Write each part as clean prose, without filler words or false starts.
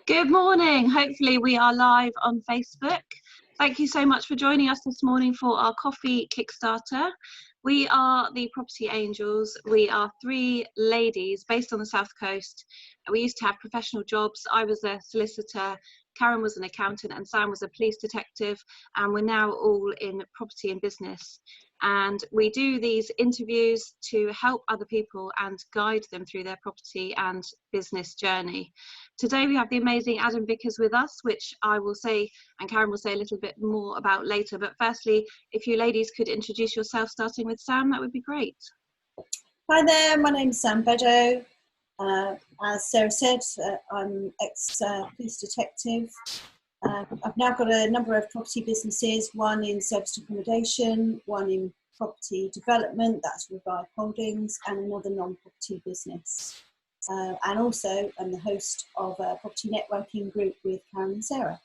Good morning. Hopefully we are live on Facebook. Thank you so much for joining us this morning for our coffee Kickstarter. We are the Property Angels. We are three ladies based on the South Coast. We used to have professional jobs. I was a solicitor, Karen was an accountant, and Sam was a police detective. And we're now all in property and business. And we do these interviews to help other people and guide them through their property and business journey. Today we have the amazing Adam Vickers with us, which I will say, and Karen will say a little bit more about later. But firstly, if you ladies could introduce yourself, starting with Sam, that would be great. Hi there, my name's Sam Beddoe. As Sarah said, I'm ex-police detective. I've now got a number of property businesses, one in serviced accommodation, one in property development, that's Revive Holdings, and another non-property business. And also I'm the host of a property networking group with Karen and Sarah.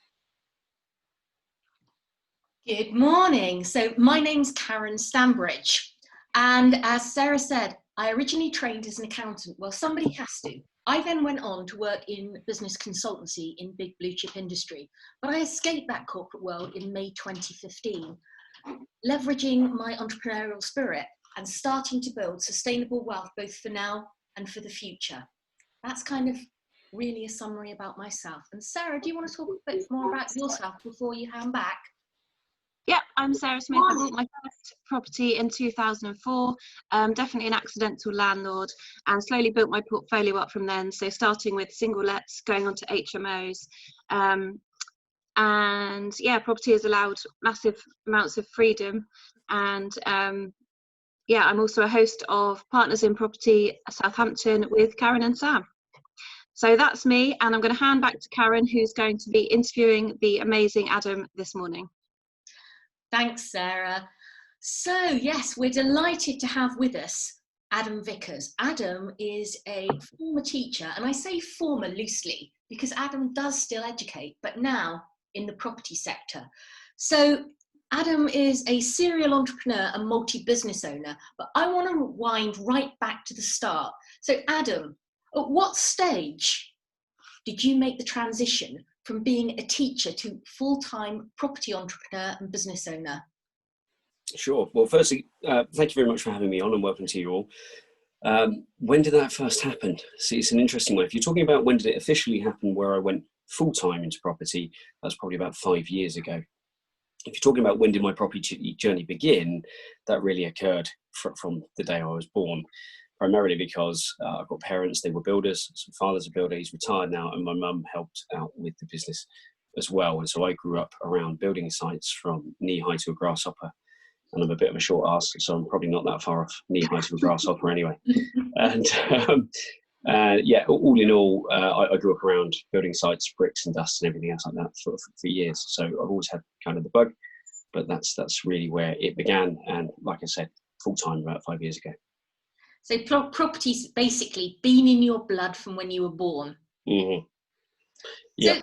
Good morning. So my name's Karen Stambridge. And as Sarah said, I originally trained as an accountant. Well, somebody has to. I then went on to work in business consultancy in big blue chip industry, but I escaped that corporate world in May 2015, leveraging my entrepreneurial spirit and starting to build sustainable wealth, both for now and for the future. That's kind of really a summary about myself. And Sarah, do you want to talk a bit more about yourself before you hand back? Yeah, I'm Sarah Smith. I bought my first property in 2004, definitely an accidental landlord, and slowly built my portfolio up from then. So starting with single lets, going on to HMOs. And yeah, property has allowed massive amounts of freedom. And yeah, I'm also a host of Partners in Property Southampton with Karen and Sam. So that's me, and I'm going to hand back to Karen, who's going to be interviewing the amazing Adam this morning. Thanks, Sarah. So yes, we're delighted to have with us Adam Vickers. Adam is a former teacher, and I say former loosely because Adam does still educate, but now in the property sector. So Adam is a serial entrepreneur and multi-business owner, but I want to wind right back to the start. So Adam, at what stage did you make the transition from being a teacher to full-time property entrepreneur and business owner? Sure. Well, firstly, thank you very much for having me on, and welcome to you all. When did that first happen? See, it's an interesting one. If you're talking about when did it officially happen where I went full-time into property, that's probably about 5 years ago. If you're talking about when did my property journey begin, that really occurred from the day I was born. Primarily because I've got parents, they were builders. So father's a builder, he's retired now, and my mum helped out with the business as well. And so I grew up around building sites from knee-high to a grasshopper. And I'm a bit of a short ass, so I'm probably not that far off knee-high to a grasshopper anyway. And yeah, all in all, I grew up around building sites, bricks and dust and everything else like that for years. So I've always had kind of the bug, but that's really where it began. And like I said, full-time about 5 years ago. So property's basically been in your blood from when you were born. Mm-hmm. Yeah. So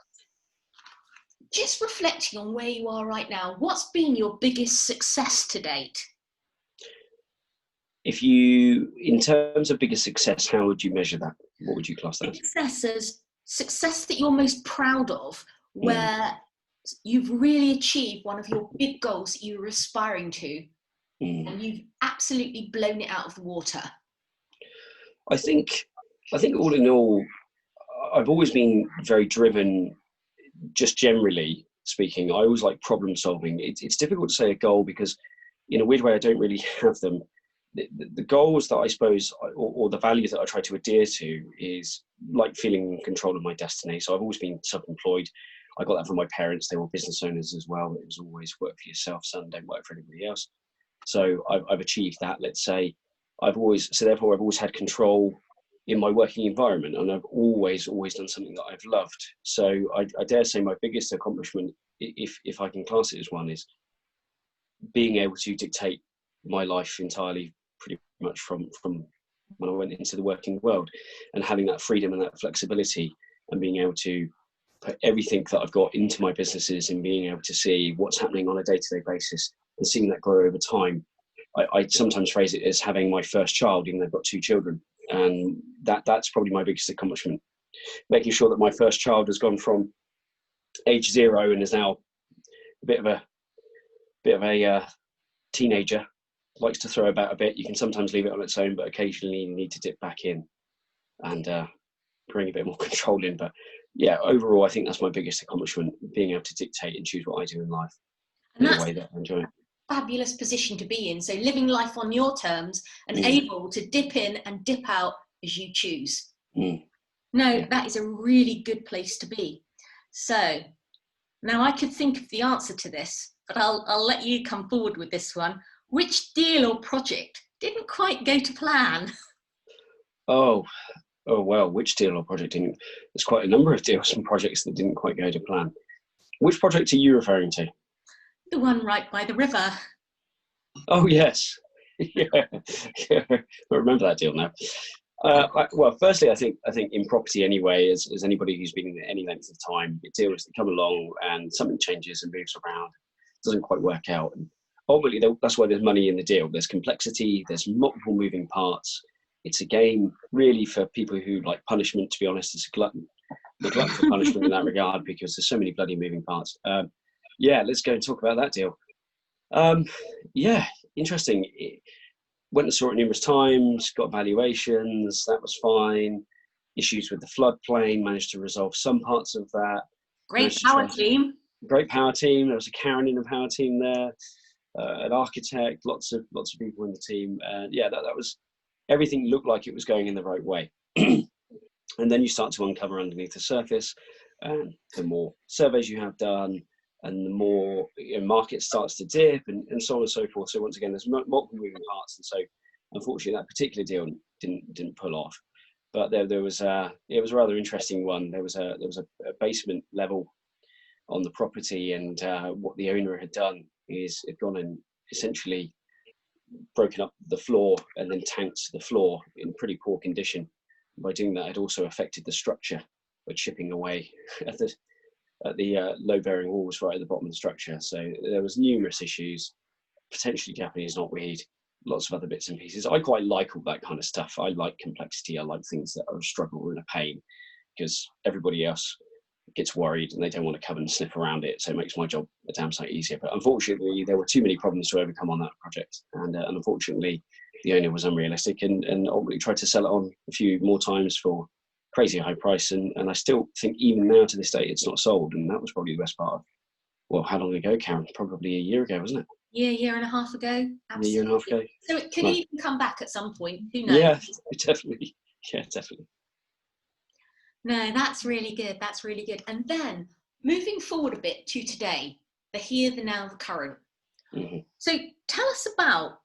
just reflecting on where you are right now, what's been your biggest success to date? In terms of biggest success, how would you measure that? What would you class that as? Success that you're most proud of, where you've really achieved one of your big goals that you were aspiring to, and you've absolutely blown it out of the water. I think all in all, I've always been very driven, just generally speaking. I always like problem solving. It's difficult to say a goal because in a weird way, I don't really have them. The goals that I suppose, or the values that I try to adhere to is like feeling in control of my destiny. So I've always been self-employed. I got that from my parents. They were business owners as well. It was always work for yourself, son, don't work for anybody else. So I've achieved that, let's say. Therefore I've always had control in my working environment, and I've always done something that I've loved. So I dare say my biggest accomplishment, if I can class it as one, is being able to dictate my life entirely, pretty much from when I went into the working world, and having that freedom and that flexibility, and being able to put everything that I've got into my businesses, and being able to see what's happening on a day-to-day basis and seeing that grow over time. I sometimes phrase it as having my first child, even though I've got 2 children. And that's probably my biggest accomplishment making sure that my first child has gone from age 0 and is now a bit of a teenager, likes to throw about a bit. You can sometimes leave it on its own, but occasionally you need to dip back in and bring a bit more control in. But yeah, overall, I think that's my biggest accomplishment, being able to dictate and choose what I do in life in a way that I enjoy. Fabulous position to be in. So living life on your terms and able to dip in and dip out as you choose. That is a really good place to be. So now I could think of the answer to this, but I'll let you come forward with this one. Which deal or project didn't quite go to plan? Oh well, which deal or project didn't? There's quite a number of deals and projects that didn't quite go to plan. Which project are you referring to? The one right by the river. Oh yes, yeah. I remember that deal now. Well, firstly, I think in property anyway, as anybody who's been in any length of time, it deals that come along and something changes and moves around, doesn't quite work out. And ultimately, that's why there's money in the deal. There's complexity, there's multiple moving parts. It's a game really for people who like punishment, to be honest. It's a glutton for punishment in that regard, because there's so many bloody moving parts. Yeah, let's go and talk about that deal. Yeah, interesting. Went and saw it numerous times, got valuations, that was fine. Issues with the floodplain, managed to resolve some parts of that. Great power team. Great power team. There was a Karen in the power team there, an architect, lots of people in the team. Yeah, that was, everything looked like it was going in the right way. And then you start to uncover underneath the surface, and the more surveys you have done, and the more market starts to dip, and so on and so forth. So once again, there's multiple moving parts, and so unfortunately that particular deal didn't pull off. But there was it was a rather interesting one. There was a basement level on the property, and what the owner had done is had gone and essentially broken up the floor and then tanked the floor in pretty poor condition. By doing that, it also affected the structure by chipping away at the load-bearing walls right at the bottom of the structure. So there was numerous issues, potentially Japanese knotweed, lots of other bits and pieces. I quite like all that kind of stuff. I like complexity. I like things that are a struggle or a pain, because everybody else gets worried and they don't want to come and sniff around it. So it makes my job a damn sight easier. But unfortunately, there were too many problems to overcome on that project. And unfortunately, the owner was unrealistic and ultimately tried to sell it on a few more times for crazy high price, and I still think even now to this day it's not sold. And that was probably the best part of, well, how long ago, Karen? Probably a year ago, wasn't it? Yeah, year and a half ago. Absolutely. A year and a half ago. So it could even come back at some point. Who knows? Yeah, definitely. Yeah, definitely. No, that's really good. That's really good. And then moving forward a bit to today, the here, the now, the current. Mm-hmm. So tell us about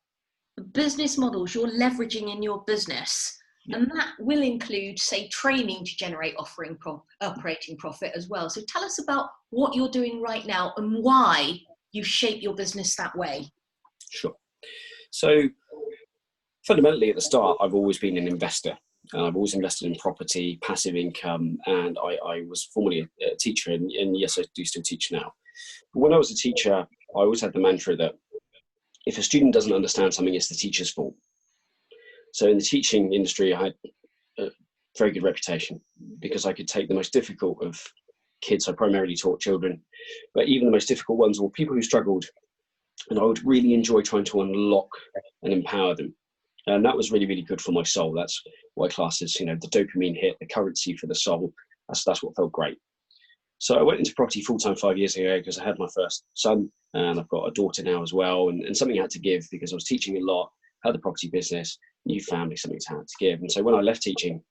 the business models you're leveraging in your business. And that will include, say, training to generate operating profit as well. So tell us about what you're doing right now and why you shape your business that way. Sure. So fundamentally at the start, I've always been an investor. I've always invested in property, passive income, and I was formerly a teacher, and yes, I do still teach now. But when I was a teacher, I always had the mantra that if a student doesn't understand something, it's the teacher's fault. So in the teaching industry, I had a very good reputation because I could take the most difficult of kids. I primarily taught children, but even the most difficult ones were people who struggled, and I would really enjoy trying to unlock and empower them. And that was really, really good for my soul. That's what I class as, the dopamine hit, the currency for the soul. That's what felt great. So I went into property full-time 5 years ago because I had my first son, and I've got a daughter now as well. And something I had to give because I was teaching a lot, had the property business, new family, something to have to give. And so when I left teaching,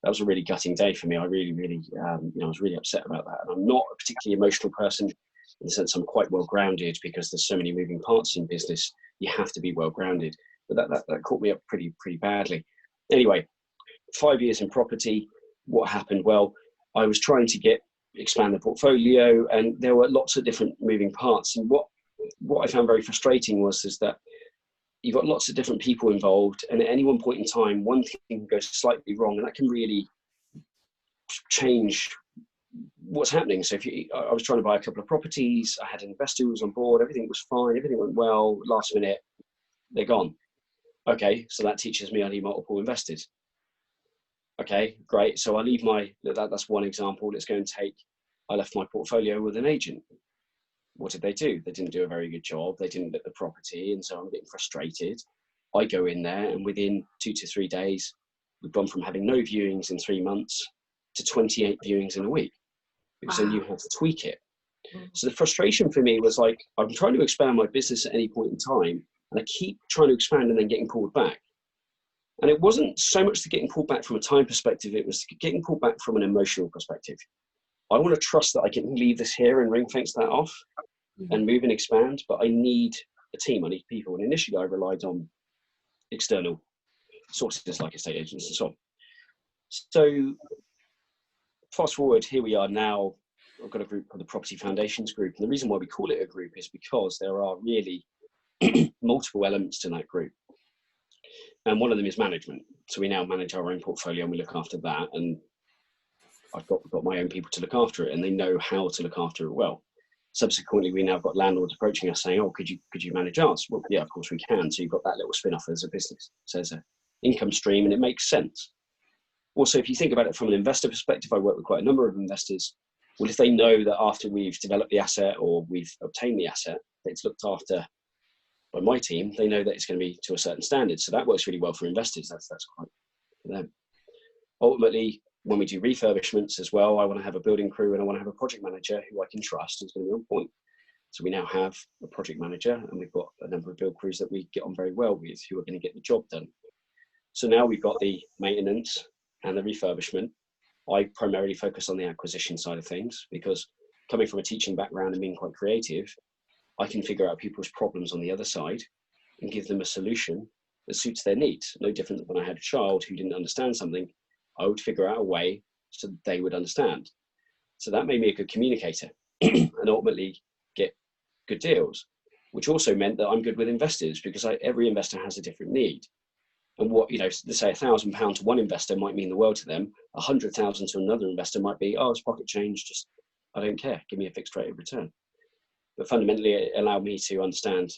that was a really gutting day for me. I really, really, I was really upset about that. And I'm not a particularly emotional person in the sense I'm quite well grounded, because there's so many moving parts in business. You have to be well grounded. But that caught me up pretty badly. Anyway, 5 years in property, what happened? Well, I was trying to expand the portfolio, and there were lots of different moving parts. And what I found very frustrating was that you've got lots of different people involved, and at any one point in time, one thing can go slightly wrong, and that can really change what's happening. So I was trying to buy a couple of properties, I had an investor who was on board, everything was fine, everything went well, last minute, they're gone. Okay, so that teaches me I need multiple investors. Okay, great. So I leave that's one example. Let's go and I left my portfolio with an agent. What did they do? They didn't do a very good job. They didn't look at the property. And so I'm getting frustrated. I go in there, and within 2 to 3 days, we've gone from having no viewings in 3 months to 28 viewings in a week, because I knew how to tweak it. So the frustration for me was like, I'm trying to expand my business at any point in time, and I keep trying to expand and then getting pulled back. And it wasn't so much the getting pulled back from a time perspective, it was getting pulled back from an emotional perspective. I want to trust that I can leave this here and ring fence that off and move and expand, but I need a team, I need people. And initially I relied on external sources like estate agents and so on. So fast forward, here we are now. I've got a group called the Property Foundations Group. And the reason why we call it a group is because there are really multiple elements to that group. And one of them is management. So we now manage our own portfolio and we look after that. And I've got my own people to look after it, and they know how to look after it well. Subsequently, we now got landlords approaching us saying, oh, could you manage ours? Well, yeah, of course we can. So you've got that little spin-off as a business. So there's an income stream, and it makes sense. Also, if you think about it from an investor perspective, I work with quite a number of investors. Well, if they know that after we've developed the asset or we've obtained the asset, that it's looked after by my team, they know that it's going to be to a certain standard. So that works really well for investors. That's quite for them. Ultimately, when we do refurbishments as well, I want to have a building crew and I want to have a project manager who I can trust is going to be on point. So we now have a project manager, and we've got a number of build crews that we get on very well with who are going to get the job done. So now we've got the maintenance and the refurbishment. I primarily focus on the acquisition side of things, because coming from a teaching background and being quite creative, I can figure out people's problems on the other side and give them a solution that suits their needs. No different than when I had a child who didn't understand something, I would figure out a way so that they would understand. So that made me a good communicator and ultimately get good deals, which also meant that I'm good with investors, because every investor has a different need. And what, let's say £1,000 to one investor might mean the world to them. 100,000 to another investor might be, oh, it's pocket change, just, I don't care, give me a fixed rate of return. But fundamentally, it allowed me to understand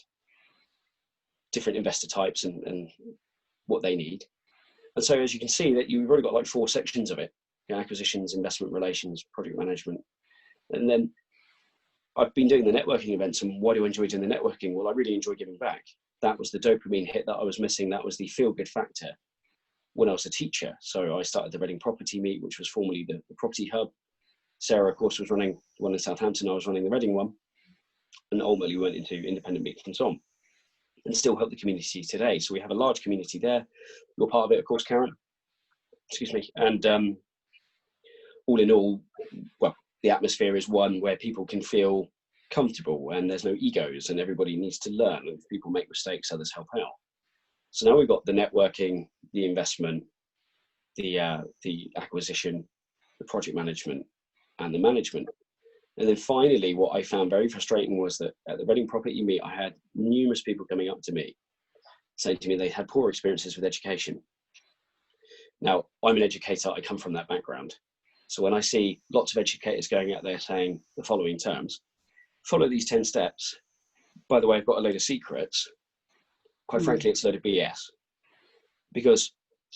different investor types and what they need. And so as you can see, that you've already got like 4 sections of it: acquisitions, investment relations, project management. And then I've been doing the networking events. And why do I enjoy doing the networking? Well, I really enjoy giving back. That was the dopamine hit that I was missing. That was the feel-good factor when I was a teacher. So I started the Reading Property Meet, which was formerly the Property Hub. Sarah, of course, was running one in Southampton. I was running the Reading one. And ultimately went into independent meetings and so on, and still help the community today. So we have a large community there. You're part of it, of course, Karen. Excuse me. And all in all, well, the atmosphere is one where people can feel comfortable and there's no egos, and everybody needs to learn. And if people make mistakes, others help out. So now we've got the networking, the investment, the acquisition, the project management, and the management. And then finally, what I found very frustrating was that at the Reading Property Meet, I had numerous people coming up to me saying to me they had poor experiences with education. Now, I'm an educator. I come from that background. So when I see lots of educators going out there saying the following terms: follow these 10 steps. By the way, I've got a load of secrets. Quite frankly, it's a load of BS. Because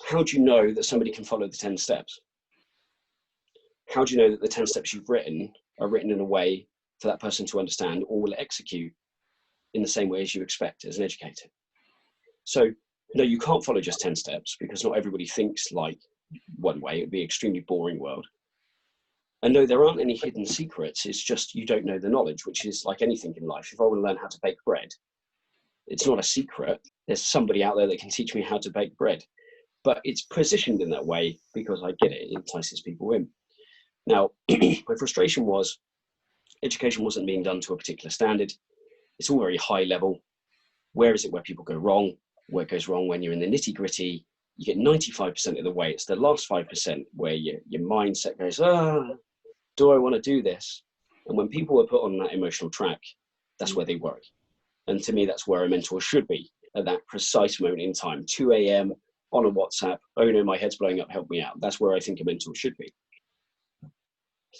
how do you know that somebody can follow the 10 steps? How do you know that the 10 steps you've written are written in a way for that person to understand, or will execute in the same way as you expect as an educator? So, no, you can't follow just 10 steps, because not everybody thinks like one way. It would be an extremely boring world. And no, there aren't any hidden secrets. It's just you don't know the knowledge, which is like anything in life. If I want to learn how to bake bread, it's not a secret. There's somebody out there that can teach me how to bake bread. But it's positioned in that way because I get it. It entices people in. Now, my frustration was education wasn't being done to a particular standard. It's all very high level. Where is it where people go wrong? Where it goes wrong when you're in the nitty gritty, you get 95% of the way. It's the last 5% where your mindset goes, do I want to do this? And when people are put on that emotional track, that's where they work. And to me, that's where a mentor should be at that precise moment in time. 2 a.m. on a WhatsApp, oh no, my head's blowing up, help me out. That's where I think a mentor should be.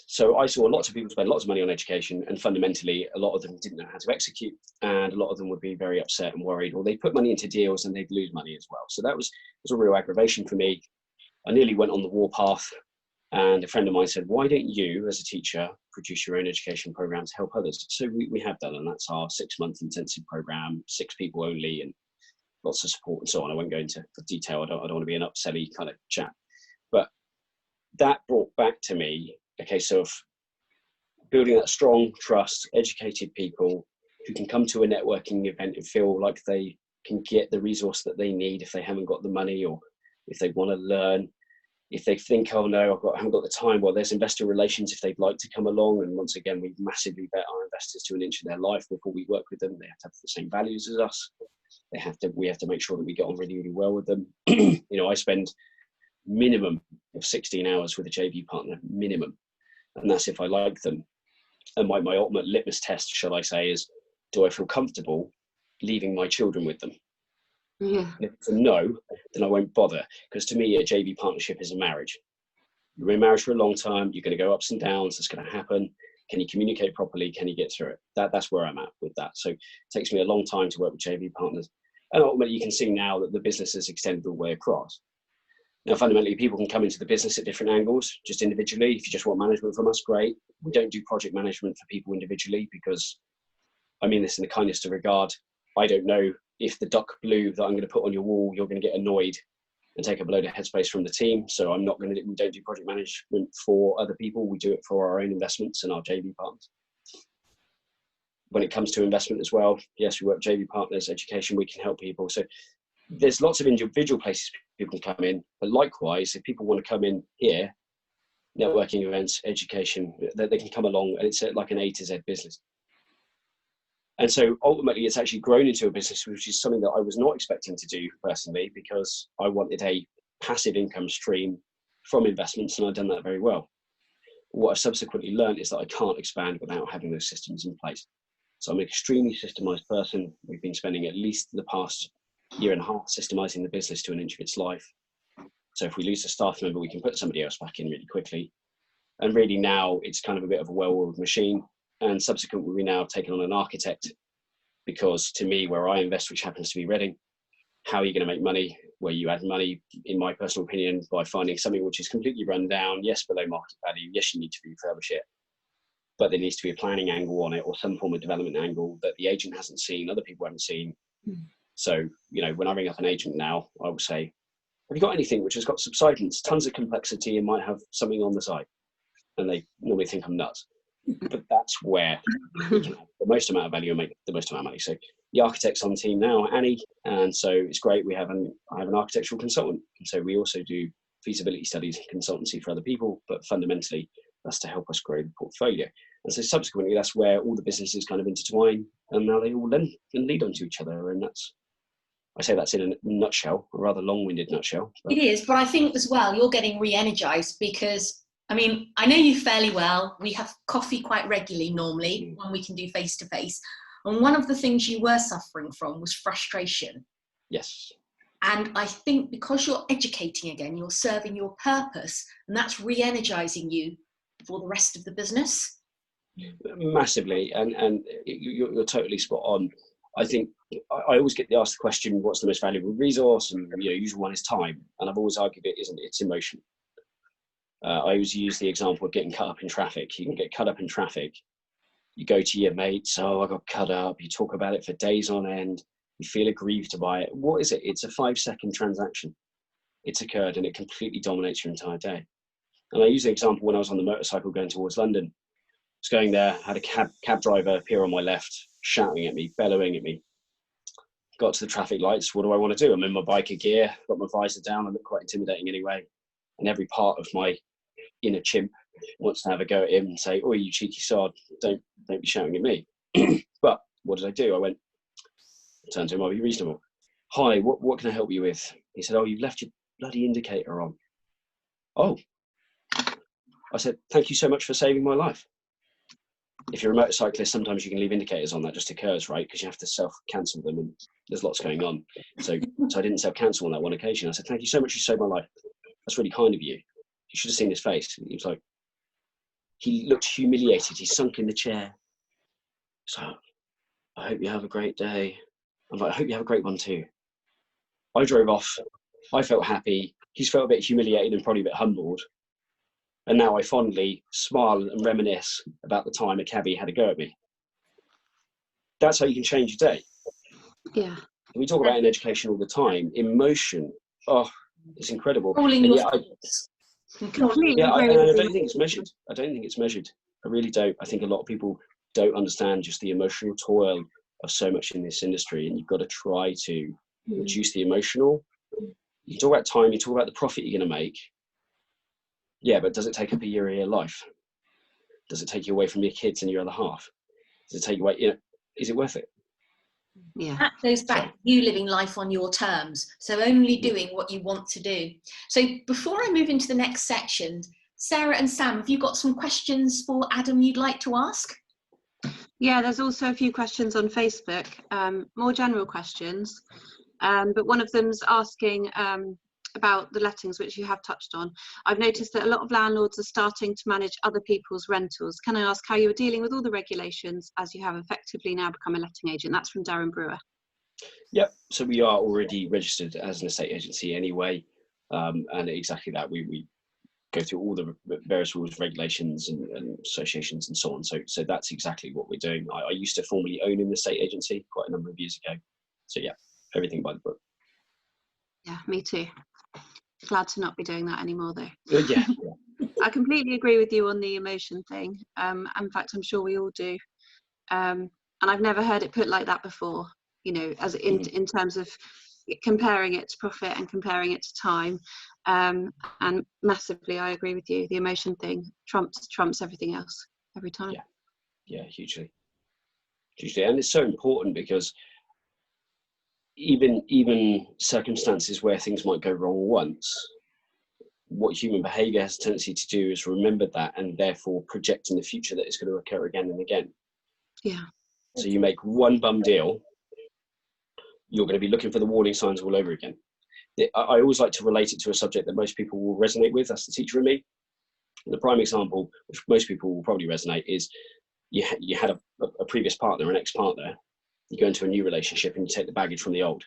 So I saw lots of people spend lots of money on education, and fundamentally a lot of them didn't know how to execute, and a lot of them would be very upset and worried, or they put money into deals and they'd lose money as well. So that was a real aggravation for me. I nearly went on the warpath, and a friend of mine said, why don't you, as a teacher, produce your own education program to help others? So we have done, and that's our 6-month intensive program, 6 people only, and lots of support and so on. I won't go into detail. I don't want to be an upselly kind of chap. But that brought back to me a case of building that strong trust, educated people who can come to a networking event and feel like they can get the resource that they need if they haven't got the money, or if they want to learn. If they think, oh no, I haven't got the time, well, there's investor relations if they'd like to come along. And once again, we massively vet our investors to an inch of their life before we work with them. They have to have the same values as us. We have to make sure that we get on really, really well with them. You know, I spend minimum of 16 hours with a JV partner, minimum. And that's if I like them. And my ultimate litmus test, shall I say, is, do I feel comfortable leaving my children with them? Yeah. If it's a no, then I won't bother, because to me, a JV partnership is a marriage. You're in marriage for a long time. You're going to go ups and downs. That's going to happen. Can you communicate properly? Can you get through it? That's where I'm at with that. So it takes me a long time to work with JV partners. And ultimately, you can see now that the business has extended all the way across. Now, fundamentally, people can come into the business at different angles, just individually. If you just want management from us, great. We don't do project management for people individually, because I mean this in the kindest of regard. I don't know if the duck blue that I'm going to put on your wall, you're going to get annoyed and take up a load of headspace from the team. So we don't do project management for other people. We do it for our own investments and our JV partners. When it comes to investment as well, yes, we work with JV partners, education, we can help people. So there's lots of individual places people can come in, but likewise, if people want to come in here, networking events, education, they can come along, and it's like an A to Z business. And so ultimately, it's actually grown into a business, which is something that I was not expecting to do personally, because I wanted a passive income stream from investments, and I've done that very well. What I've subsequently learned is that I can't expand without having those systems in place. So I'm an extremely systemized person. We've been spending at least the past year and a half systemizing the business to an inch of its life. So if we lose a staff member, we can put somebody else back in really quickly. And really now it's kind of a bit of a well-oiled machine. And subsequently, we now have taken on an architect, because to me, where I invest, which happens to be Reading, how are you going to make money? Where you add money, in my personal opinion, by finding something which is completely run down, yes, below market value, yes, you need to refurbish it, but there needs to be a planning angle on it, or some form of development angle that the agent hasn't seen, other people haven't seen. So, you know, when I ring up an agent now, I will say, have you got anything which has got subsidence, tons of complexity, and might have something on the side? And they normally think I'm nuts. But that's where we can have the most amount of value and make the most amount of money. So the architect's on team now, Annie, and so it's great. I have an architectural consultant, and so we also do feasibility studies and consultancy for other people, but fundamentally that's to help us grow the portfolio. And so subsequently, that's where all the businesses kind of intertwine, and now they all then lead onto each other. And I say that's in a nutshell, a rather long-winded nutshell. It is, but I think as well, you're getting re-energized, because I mean, I know you fairly well. We have coffee quite regularly normally when we can do face-to-face. And one of the things you were suffering from was frustration. Yes. And I think because you're educating again, you're serving your purpose, and that's re-energizing you for the rest of the business. Massively. And you're totally spot on. I think I always get asked the question, what's the most valuable resource? And usual one is time. And I've always argued it's emotion. I always use the example of getting cut up in traffic. You can get cut up in traffic. You go to your mates, oh, I got cut up. You talk about it for days on end. You feel aggrieved by it. What is it? It's a 5-second transaction. It's occurred and it completely dominates your entire day. And I use the example when I was on the motorcycle going towards London. I was going there, had a cab driver appear on my left, shouting at me, bellowing at me. Got to the traffic lights. What do I want to do? I'm in my biker gear, got my visor down. I look quite intimidating anyway. And every part of my inner chimp wants to have a go at him and say, oh, you cheeky sod, don't be shouting at me. But what did I do? I went, turned to him, I'll be reasonable. Hi, what can I help you with? He said, oh, you've left your bloody indicator on. Oh. I said, thank you so much for saving my life. If you're a motorcyclist, sometimes you can leave indicators on. That just occurs, right? Because you have to self-cancel them, and there's lots going on. So I didn't self-cancel on that one occasion. I said, thank you so much, you saved my life. That's really kind of you. You should have seen his face. He was like, he looked humiliated. He sunk in the chair. So, I hope you have a great day. I'm like, I hope you have a great one too. I drove off. I felt happy. he's felt a bit humiliated and probably a bit humbled. And now I fondly smile and reminisce about the time a cabbie had a go at me. That's how you can change your day. Yeah. We talk about in education all the time, emotion. Oh, it's incredible. Controlling your thoughts. Completely Yeah, agree and I with don't you. think it's measured. I don't think it's measured. I really don't. I think a lot of people don't understand just the emotional toil of so much in this industry, and you've got to try to reduce the emotional. You talk about time, you talk about the profit you're going to make. Yeah, but does it take up a year of your life? Does it take you away from your kids and your other half? Does it take you away? You know, is it worth it? Yeah. That goes back to you living life on your terms. So only doing what you want to do. So before I move into the next section, Sarah and Sam, have you got some questions for Adam you'd like to ask? Yeah, there's also a few questions on Facebook, more general questions. But one of them's asking about the lettings, which you have touched on. I've noticed that a lot of landlords are starting to manage other people's rentals. Can I ask how you are dealing with all the regulations as you have effectively now become a letting agent? That's from Darren Brewer. Yep. So we are already registered as an estate agency anyway. And exactly that, we go through all the various rules, regulations and associations and so on. So that's exactly what we're doing. I used to formerly own an estate agency quite a number of years ago. So yeah, everything by the book. Yeah, me too. Glad to not be doing that anymore though. Yeah. I completely agree with you on the emotion thing. In fact, I'm sure we all do. And I've never heard it put like that before, you know, as in terms of comparing it to profit and comparing it to time. And massively, I agree with you. The emotion thing trumps everything else every time. Yeah, hugely. And it's so important because even circumstances where things might go wrong once, what human behavior has a tendency to do is remember that and therefore project in the future that it's going to occur again and again. Yeah. So you make one bum deal, you're going to be looking for the warning signs all over again. I always like to relate it to a subject that most people will resonate with. That's the teacher in me. And the prime example, which most people will probably resonate, is you had a previous partner, an ex-partner. You go into a new relationship and you take the baggage from the old.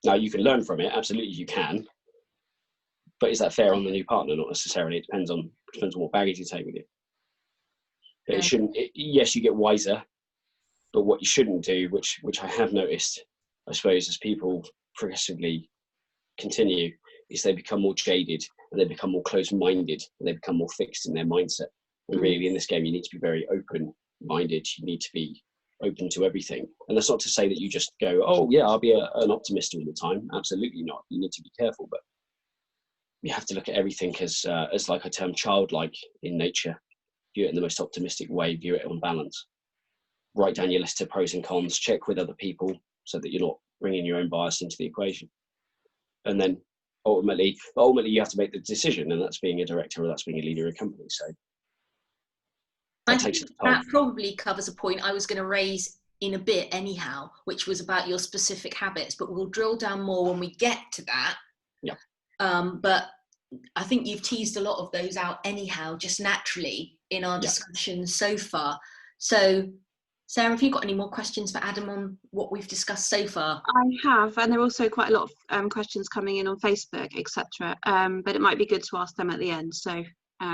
Now you can learn from it, absolutely you can. But is that fair on the new partner? Not necessarily. It depends on what baggage you take with you. But it shouldn't. Yes, you get wiser, but what you shouldn't do, which I have noticed, I suppose, as people progressively continue, is they become more jaded and they become more closed-minded and they become more fixed in their mindset. And really, in this game, you need to be very open-minded. You need to be open to everything. And that's not to say that you just go, oh yeah, I'll be an optimist all the time. Absolutely not. You need to be careful, but you have to look at everything as like I term childlike in nature. View it in the most optimistic way, view it on balance. Write down your list of pros and cons, check with other people so that you're not bringing your own bias into the equation. And then ultimately you have to make the decision, and that's being a director or that's being a leader of a company. So I think that probably covers a point I was going to raise in a bit anyhow, which was about your specific habits, but we'll drill down more when we get to that. Yeah. But I think you've teased a lot of those out anyhow, just naturally in our discussions so far. So, Sarah, have you got any more questions for Adam on what we've discussed so far? I have, and there are also quite a lot of questions coming in on Facebook, etc. But it might be good to ask them at the end. So,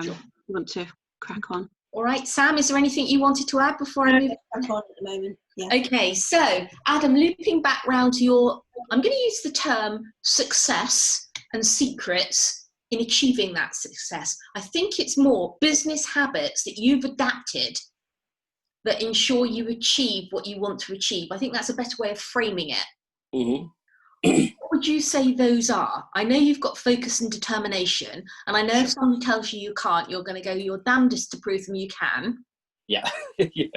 Sure. you want to crack on? All right, Sam, is there anything you wanted to add before I move Back on at the moment. Yeah. Okay, so Adam, looping back round to your, I'm going to use the term success and secrets in achieving that success. I think it's more business habits that you've adapted that ensure you achieve what you want to achieve. I think that's a better way of framing it. Mm-hmm. What would you say those are? I know you've got focus and determination, and I know if someone tells you you can't, you're going to go your damnedest to prove them you can. Yeah. Yeah.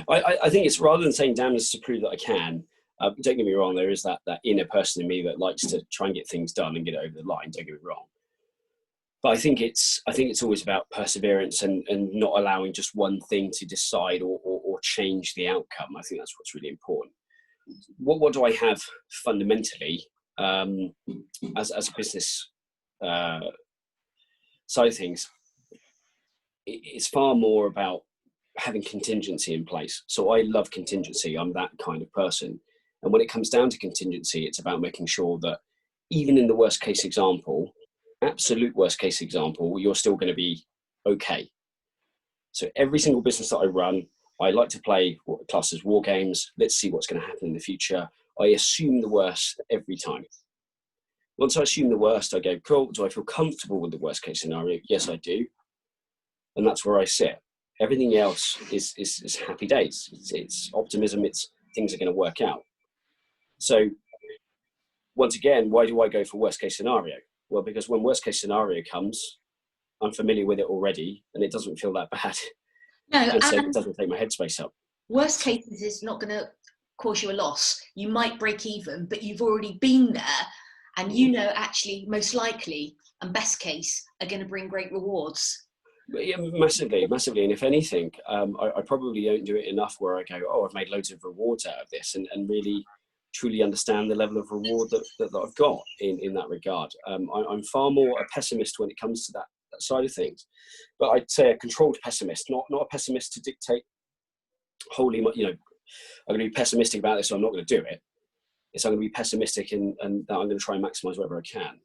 I think it's rather than saying damnedest to prove that I can, don't get me wrong, there is that inner person in me that likes to try and get things done and get it over the line, don't get me wrong. But I think it's always about perseverance and not allowing just one thing to decide or change the outcome. I think that's what's really important. What do I have fundamentally as a business side of things? It's far more about having contingency in place. So I love contingency. I'm that kind of person. And when it comes down to contingency, it's about making sure that even in the worst case example, absolute worst case example, you're still going to be okay. So every single business that I run, I like to play what class as war games. Let's see what's going to happen in the future. I assume the worst every time. Once I assume the worst, I go, cool, do I feel comfortable with the worst case scenario? Yes, I do. And that's where I sit. Everything else is happy days. It's optimism. It's things are going to work out. So once again, why do I go for worst case scenario? Well, because when worst case scenario comes, I'm familiar with it already and it doesn't feel that bad. No, And so it doesn't take my headspace up. Worst cases is not going to cause you a loss. You might break even, but you've already been there, and you know actually most likely and best case are going to bring great rewards. Yeah, massively. And if anything, I probably don't do it enough where I go, oh, I've made loads of rewards out of this, and really truly understand the level of reward that I've got in that regard. I'm far more a pessimist when it comes to that side of things, but I'd say a controlled pessimist, not a pessimist to dictate wholly, I'm going to be pessimistic about this, so I'm not going to do it. It's I'm going to be pessimistic and that I'm going to try and maximize whatever I can.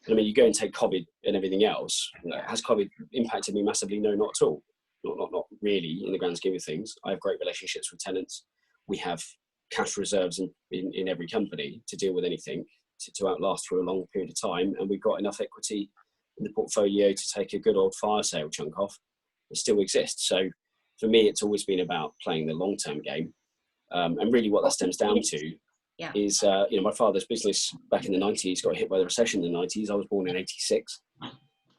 I mean, you go and take COVID and everything else. Has COVID impacted me massively? No, not at all. Not really in the grand scheme of things. I have great relationships with tenants. We have cash reserves in every company to deal with anything to outlast for a long period of time, and we've got enough equity in the portfolio to take a good old fire sale chunk off. It still exists. So for me, it's always been about playing the long-term game, and really what that stems down to is my father's business back in the 90s got hit by the recession in the 90s. I was born in 86,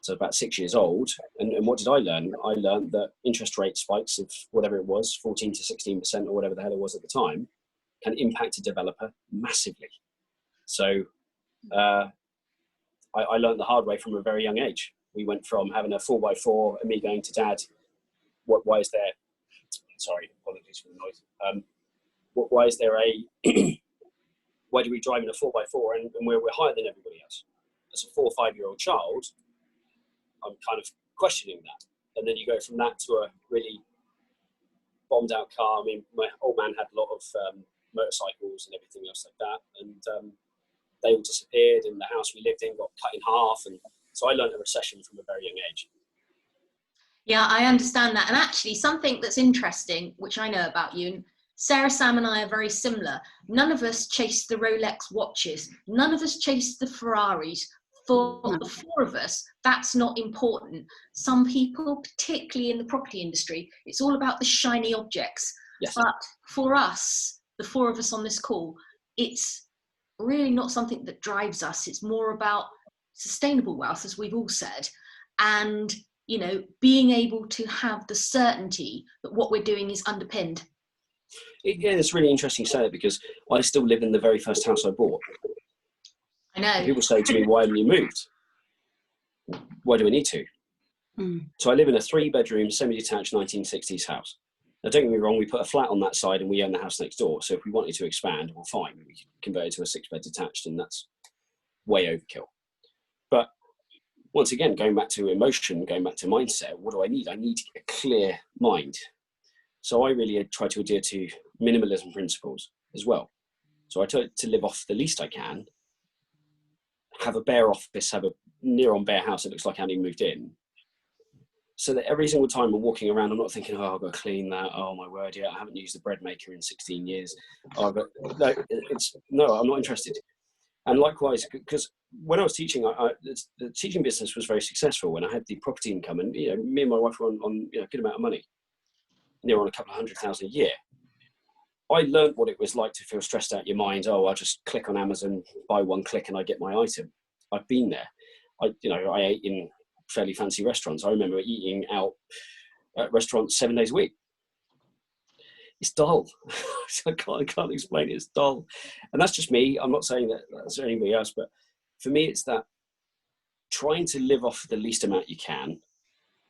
so about 6 years old. And what did I learn? I learned that interest rate spikes of whatever it was, 14 to 16% or whatever the hell it was at the time, can impact a developer massively. So I learned the hard way from a very young age. We went from having a 4x4 and me going to Dad, why is there, sorry, apologies for the noise. Why is there why do we drive in a 4x4 and we're higher than everybody else? As a 4 or 5 year old child, I'm kind of questioning that. And then you go from that to a really bombed out car. I mean, my old man had a lot of motorcycles and everything else like that. And they all disappeared, and the house we lived in got cut in half. And so I learned a recession from a very young age. Yeah, I understand that. And actually something that's interesting, which I know about you, and Sarah, Sam and I are very similar. None of us chase the Rolex watches. None of us chase the Ferraris. For the four of us, that's not important. Some people, particularly in the property industry, it's all about the shiny objects. Yes. But for us, the four of us on this call, it's really not something that drives us. It's more about sustainable wealth, as we've all said, and being able to have the certainty that what we're doing is underpinned. Yeah, it's really interesting you say that, because I still live in the very first house I bought. I know. And people say to me, why haven't you moved? Why do we need to? So I live in a 3-bedroom, semi-detached 1960s house. Now, don't get me wrong, we put a flat on that side and we own the house next door. So if we wanted to expand, well, fine, we could convert it to a 6-bed detached, and that's way overkill. But once again, going back to emotion, going back to mindset, what do I need? I need a clear mind. So I really try to adhere to minimalism principles as well. So I try to live off the least I can, have a bare office, have a near on bare house that looks like I haven't even moved in. So that every single time I'm walking around, I'm not thinking, oh, I've got to clean that. Oh my word, yeah, I haven't used the bread maker in 16 years. Oh, no, I'm not interested. And likewise, because when I was teaching, the teaching business was very successful when I had the property income, and me and my wife were on a good amount of money. Near on a couple of $100,000 a year. I learned what it was like to feel stressed out your mind. Oh, I'll just click on Amazon, buy one click, and I get my item. I've been there. I ate in fairly fancy restaurants. I remember eating out at restaurants 7 days a week. It's dull. I can't explain it. It's dull. And that's just me. I'm not saying that that's anybody else, but for me, it's that trying to live off the least amount you can.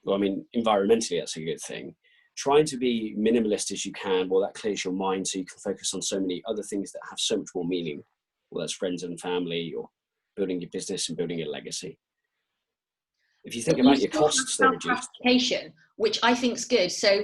Well, I mean, environmentally, that's a good thing. Trying to be minimalist as you can, well, that clears your mind so you can focus on so many other things that have so much more meaning, whether that's friends and family or building your business and building your legacy. If you think about your costs, they're reduced. Which I think is good. So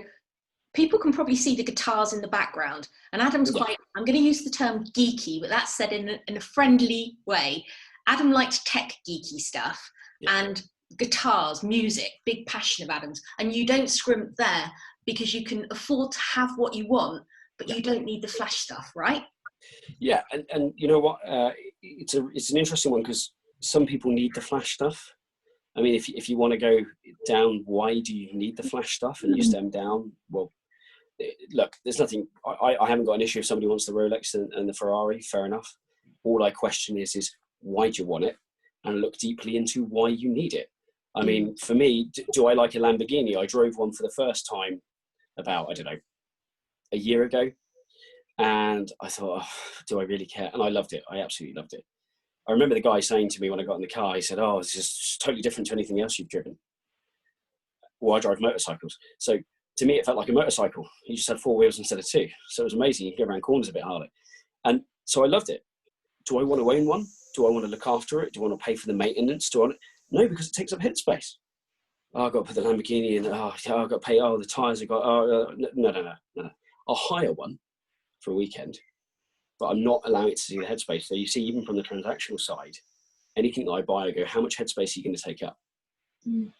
people can probably see the guitars in the background, and Adam's quite, I'm going to use the term geeky, but that's said in a friendly way. Adam liked tech geeky stuff and guitars, music, big passion of Adam's. And you don't scrimp there because you can afford to have what you want, but you don't need the flash stuff, right? Yeah, and you know what? It's an interesting one because some people need the flash stuff. I mean, if you want to go down, why do you need the flash stuff and you stem down? Well, look, there's nothing. I haven't got an issue if somebody wants the Rolex and the Ferrari. Fair enough. All I question is why do you want it, and look deeply into why you need it. I mean, for me, do I like a Lamborghini? I drove one for the first time about, I don't know, a year ago. And I thought, oh, do I really care? And I loved it. I absolutely loved it. I remember the guy saying to me when I got in the car, he said, oh, this is totally different to anything else you've driven. Well, I drive motorcycles. So to me, it felt like a motorcycle. You just had 4 wheels instead of 2. So it was amazing. You could go around corners a bit harder. And so I loved it. Do I want to own one? Do I want to look after it? Do I want to pay for the maintenance? No, because it takes up headspace. Oh, I've got to put the Lamborghini in. Oh, I've got to pay. Oh, the tyres have got. Oh, no. I'll hire one for a weekend, but I'm not allowing it to see the headspace. So you see, even from the transactional side, anything that I buy, I go, how much headspace are you going to take up? And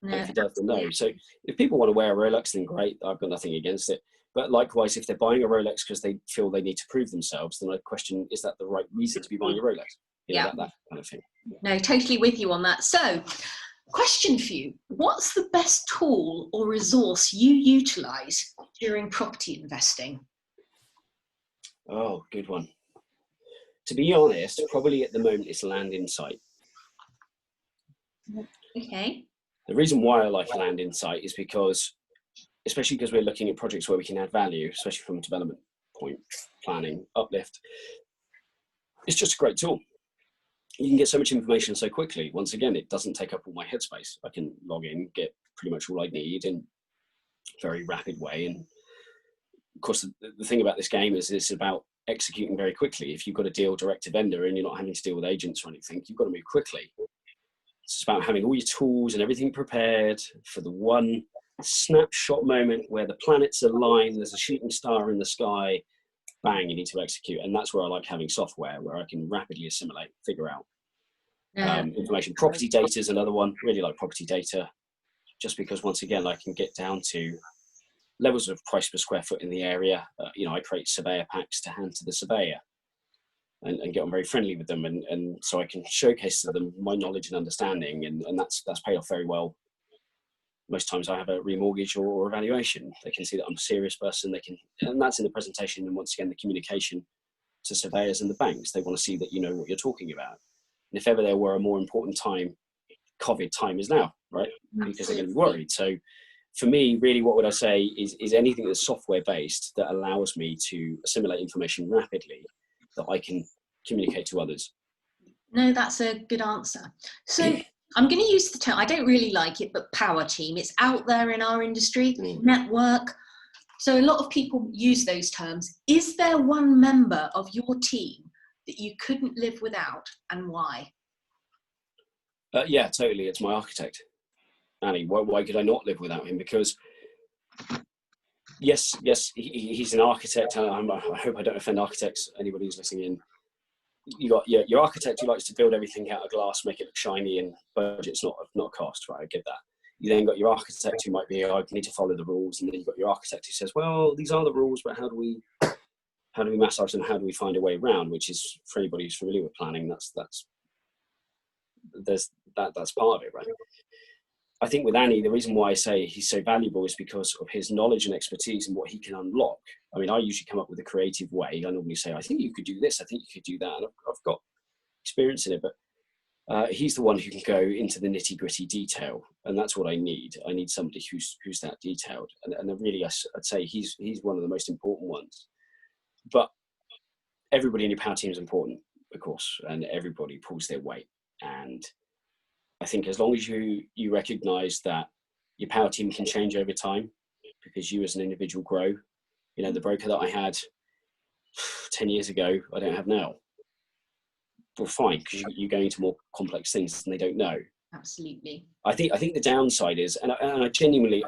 if it does, then no. So if people want to wear a Rolex, then great. I've got nothing against it. But likewise, if they're buying a Rolex because they feel they need to prove themselves, then I question, is that the right reason to be buying a Rolex? That kind of thing. No, totally with you on that. So, question for you. What's the best tool or resource you utilise during property investing? Oh, good one. To be honest, probably at the moment it's Land Insight. Okay. The reason why I like Land Insight is because, especially because we're looking at projects where we can add value, especially from a development point, planning, uplift, it's just a great tool. You can get so much information so quickly. Once again, it doesn't take up all my headspace. I can log in, get pretty much all I need in a very rapid way. And of course, the thing about this game is it's about executing very quickly. If you've got a deal direct to vendor and you're not having to deal with agents or anything, you've got to move quickly. It's about having all your tools and everything prepared for the one snapshot moment where the planets align, there's a shooting star in the sky, bang, you need to execute. And that's where I like having software where I can rapidly assimilate, figure out information. Property data is another one. Really like property data, just because once again I can get down to levels of price per square foot in the area. I create surveyor packs to hand to the surveyor and get on very friendly with them, and so I can showcase to them my knowledge and understanding, and that's paid off very well. Most times I have a remortgage or evaluation. They can see that I'm a serious person. And that's in the presentation. And once again, the communication to surveyors and the banks, they want to see that you know what you're talking about. And if ever there were a more important time, COVID time is now, right? Because they're going to be worried. So for me, really, what would I say is anything that's software based that allows me to assimilate information rapidly that I can communicate to others. No, that's a good answer. So I'm going to use the term, I don't really like it, but power team. It's out there in our industry, network. So a lot of people use those terms. Is there one member of your team that you couldn't live without, and why? Yeah, totally. It's my architect, Annie. Why could I not live without him? Because yes, he's an architect. I hope I don't offend architects, anybody who's listening in. You got your architect who likes to build everything out of glass, make it look shiny, and budget's not cost, right? I get that. You then got your architect who might be, I need to follow the rules, and then you've got your architect who says, well, these are the rules, but how do we massage them? How do we find a way around? Which is, for anybody who's familiar with planning, that's part of it, right? I think with Annie, the reason why I say he's so valuable is because of his knowledge and expertise and what he can unlock. I mean, I usually come up with a creative way. I normally say, I think you could do this. I think you could do that. And I've got experience in it, but he's the one who can go into the nitty gritty detail. And that's what I need. I need somebody who's that detailed. And really, I'd say he's one of the most important ones. But everybody in your power team is important, of course, and everybody pulls their weight. And I think as long as you recognize that your power team can change over time, because you as an individual grow. You know, the broker that I had 10 years ago, I don't have now. Well, fine, because you're going into more complex things and they don't know. Absolutely. I think the downside is, and I genuinely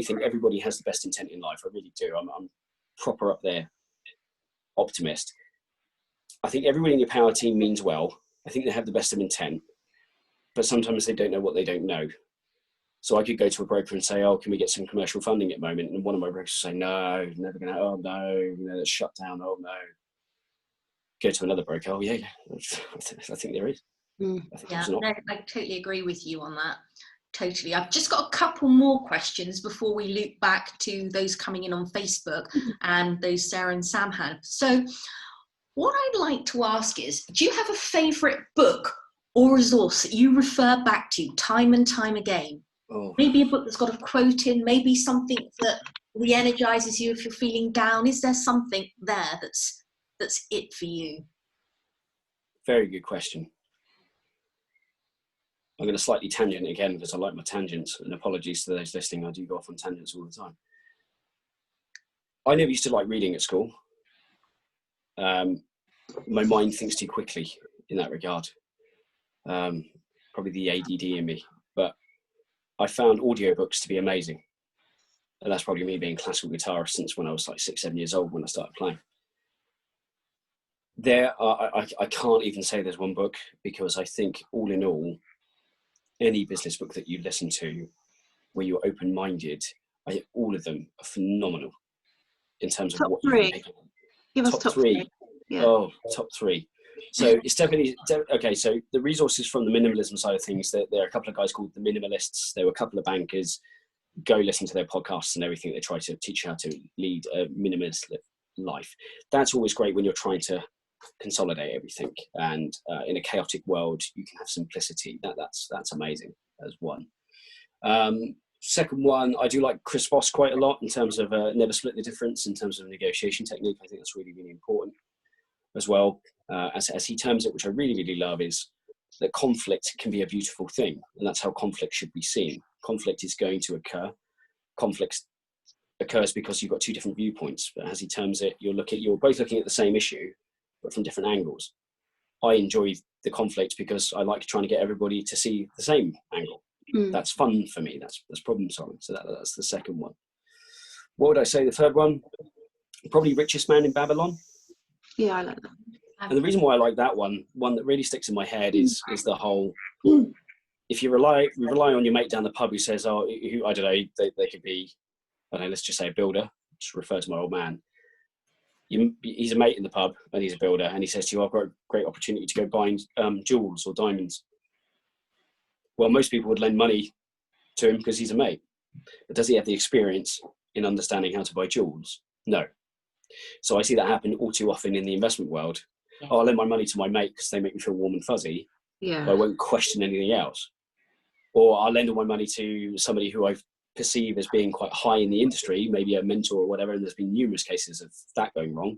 think everybody has the best intent in life. I really do. I'm proper up there optimist. I think everybody in your power team means well, I think they have the best of intent, but sometimes they don't know what they don't know. So I could go to a broker and say, oh, can we get some commercial funding at the moment? And one of my brokers will say, no, never going to, oh no, it's shut down, oh no. Go to another broker, oh yeah, I think there is. Yeah, no, I totally agree with you on that. Totally. I've just got a couple more questions before we loop back to those coming in on Facebook and those Sarah and Sam had. So what I'd like to ask is, do you have a favourite book or resource that you refer back to time and time again? Oh. Maybe a book that's got a quote in, maybe something that re-energises you if you're feeling down. Is there something there that's it for you? Very good question. I'm going to slightly tangent again because I like my tangents, and apologies to those listening, I do go off on tangents all the time. I never used to like reading at school. My mind thinks too quickly in that regard. Probably the ADD in me, but I found audiobooks to be amazing. And that's probably me being a classical guitarist since when I was like 6-7 years old when I started playing. I can't even say there's one book, because I think all in all, any business book that you listen to where you're open-minded, I think all of them are phenomenal in terms of what you can make. Give us top three. Yeah. Oh, top three. So it's definitely, okay, so the resources from the minimalism side of things, there are a couple of guys called the Minimalists. There were a couple of bankers. Go listen to their podcasts and everything. They try to teach you how to lead a minimalist life. That's always great when you're trying to consolidate everything, and in a chaotic world you can have simplicity. That's amazing as one. Second one, I do like Chris Voss quite a lot in terms of never split the difference, in terms of negotiation technique. I think that's really, really important as well. As he terms it, which I really, really love, is that conflict can be a beautiful thing, and that's how conflict should be seen. Conflict is going to occur. Conflict occurs because you've got two different viewpoints, but as he terms it, you're both looking at the same issue but from different angles. I enjoy the conflict because I like trying to get everybody to see the same angle. That's fun for me. That's problem solving. So that's the second one. What would I say? The third one, probably Richest Man in Babylon. Yeah, I like that. And the reason why I like that one that really sticks in my head is the whole, if you rely on your mate down the pub who says, oh, I don't know, they could be, I don't know, let's just say a builder, just refer to my old man. He's a mate in the pub and he's a builder, and he says to you, I've got a great opportunity to go buying jewels or diamonds. Well, most people would lend money to him because he's a mate. But does he have the experience in understanding how to buy jewels? No. So I see that happen all too often in the investment world. Oh, I'll lend my money to my mate because they make me feel warm and fuzzy. Yeah. But I won't question anything else. Or I'll lend all my money to somebody who I perceive as being quite high in the industry, maybe a mentor or whatever, and there's been numerous cases of that going wrong,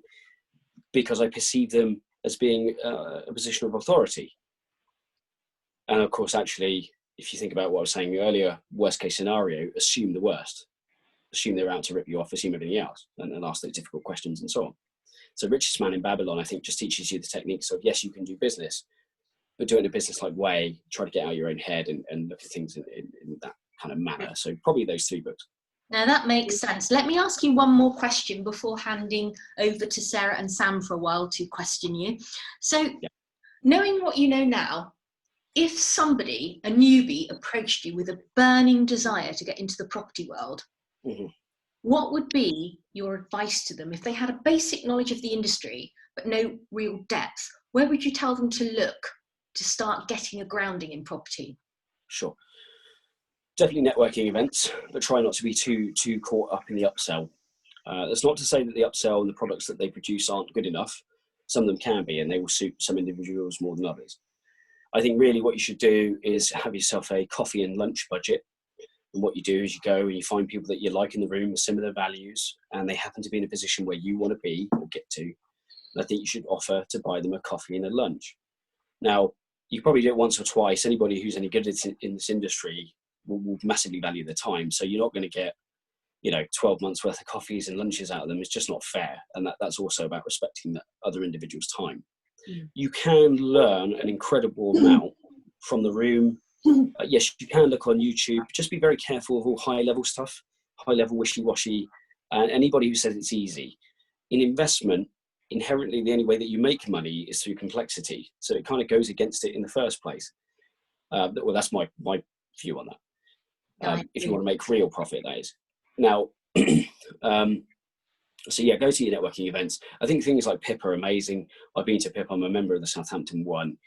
because I perceive them as being a position of authority. And of course, actually, if you think about what I was saying earlier, worst case scenario, assume the worst. Assume they're out to rip you off, assume everything else, and ask those difficult questions and so on. So Richest Man in Babylon, I think, just teaches you the techniques of, yes, you can do business, but do it in a business-like way, try to get out of your own head and look at things in that kind of manner. So probably those three books. Now that makes sense. Let me ask you one more question before handing over to Sarah and Sam for a while to question you. So knowing what you know now, if somebody, a newbie, approached you with a burning desire to get into the property world, what would be your advice to them? If they had a basic knowledge of the industry, but no real depth, where would you tell them to look to start getting a grounding in property? Sure. Definitely networking events, but try not to be too caught up in the upsell. That's not to say that the upsell and the products that they produce aren't good enough. Some of them can be, and they will suit some individuals more than others. I think really what you should do is have yourself a coffee and lunch budget. And what you do is you go and you find people that you like in the room with similar values, and they happen to be in a position where you want to be or get to. And I think you should offer to buy them a coffee and a lunch. Now, you probably do it once or twice. Anybody who's any good in this industry will massively value their time. So you're not going to get, 12 months worth of coffees and lunches out of them. It's just not fair. And that's also about respecting the other individual's time. You can learn an incredible amount from the room. Yes, you can look on YouTube. Just be very careful of all high-level stuff, high-level wishy-washy, and anybody who says it's easy. In investment, inherently the only way that you make money is through complexity. So it kind of goes against it in the first place. Well, that's my view on that. If you want to make real profit, that is. Now, so yeah, go to your networking events. I think things like PIP are amazing. I've been to PIP. I'm a member of the Southampton one.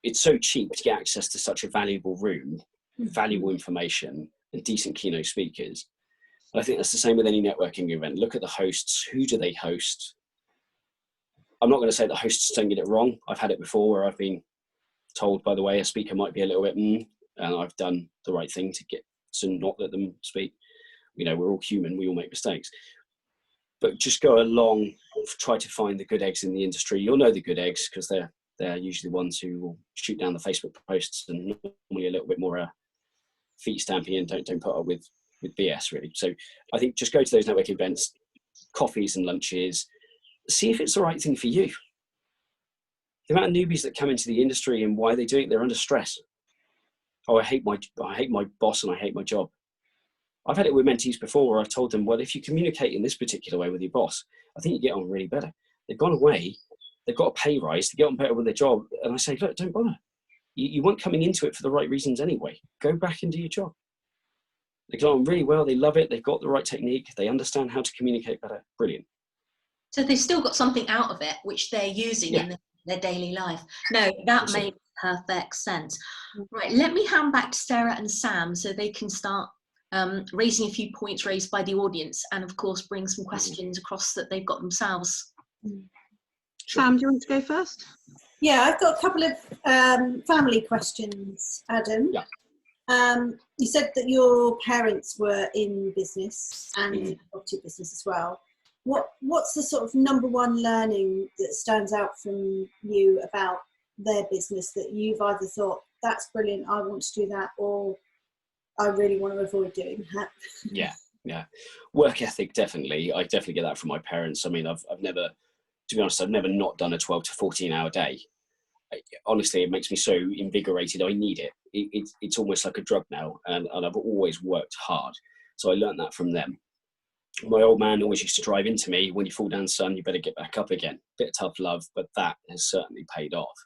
It's so cheap to get access to such a valuable room, valuable information, and decent keynote speakers. I think that's the same with any networking event. Look at the hosts. Who do they host? I'm not going to say that hosts don't get it wrong. I've had it before where I've been told, by the way, a speaker might be a little bit, and I've done the right thing to not let them speak. You know, we're all human. We all make mistakes. But just go along, try to find the good eggs in the industry. You'll know the good eggs because they're usually the ones who will shoot down the Facebook posts and normally a little bit more feet stamping and don't put up with BS, really. So I think just go to those networking events, coffees and lunches, see if it's the right thing for you. The amount of newbies that come into the industry and why they do it, they're under stress. Oh, I hate my boss and I hate my job. I've had it with mentees before where I've told them, well, if you communicate in this particular way with your boss, I think you get on really better. They've gone away, they've got a pay rise to get on better with their job. And I say, look, don't bother. You weren't coming into it for the right reasons anyway. Go back and do your job. They get on really well, they love it, they've got the right technique, they understand how to communicate better. Brilliant. So they've still got something out of it, which they're using in their daily life. No, that makes perfect sense. Right, let me hand back to Sarah and Sam so they can start raising a few points raised by the audience and, of course, bring some questions across that they've got themselves. Sam, do you want to go first? Yeah, I've got a couple of family questions, Adam. Yeah. You said that your parents were in business and property business as well. What's the sort of number one learning that stands out from you about their business that you've either thought, that's brilliant, I want to do that, or I really want to avoid doing that? Yeah. Work ethic, definitely. I definitely get that from my parents. I mean, I've never, to be honest, I've never not done a 12 to 14 hour day. Honestly, it makes me so invigorated. I need it. It's almost like a drug now, and I've always worked hard. So I learned that from them. My old man always used to drive into me, when you fall down, son, you better get back up again. Bit of tough love, but that has certainly paid off.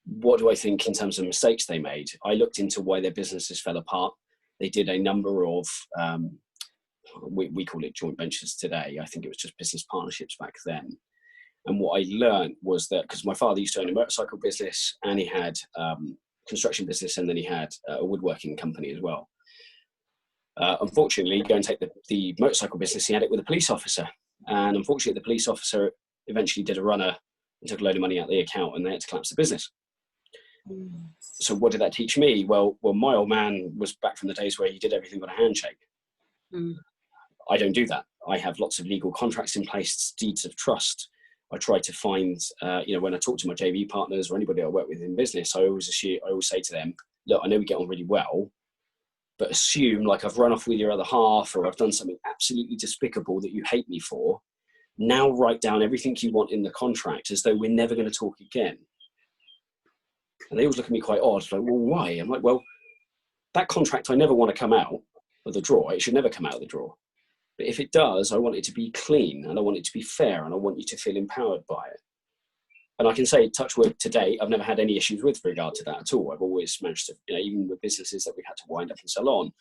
What do I think in terms of mistakes they made? I looked into why their businesses fell apart. They did a number of, we call it joint ventures today. I think it was just business partnerships back then. And what I learned was that, because my father used to own a motorcycle business and he had construction business, and then he had a woodworking company as well. Unfortunately, go and take the motorcycle business, he had it with a police officer. And unfortunately, the police officer eventually did a runner and took a load of money out of the account, and they had to collapse the business. So what did that teach me? Well, my old man was back from the days where he did everything on a handshake. I don't do that. I have lots of legal contracts in place, deeds of trust. I try to find, when I talk to my JV partners or anybody I work with in business, I always say to them, look, I know we get on really well, but assume like I've run off with your other half, or I've done something absolutely despicable that you hate me for. Now write down everything you want in the contract as though we're never going to talk again. And they always look at me quite odd, like, well, why? I'm like, well, that contract, I never want to come out of the drawer. It should never come out of the drawer. But if it does, I want it to be clean, and I want it to be fair, and I want you to feel empowered by it. And I can say, touch wood, to date, I've never had any issues with regard to that at all. I've always managed to, even with businesses that we've had to wind up and sell on,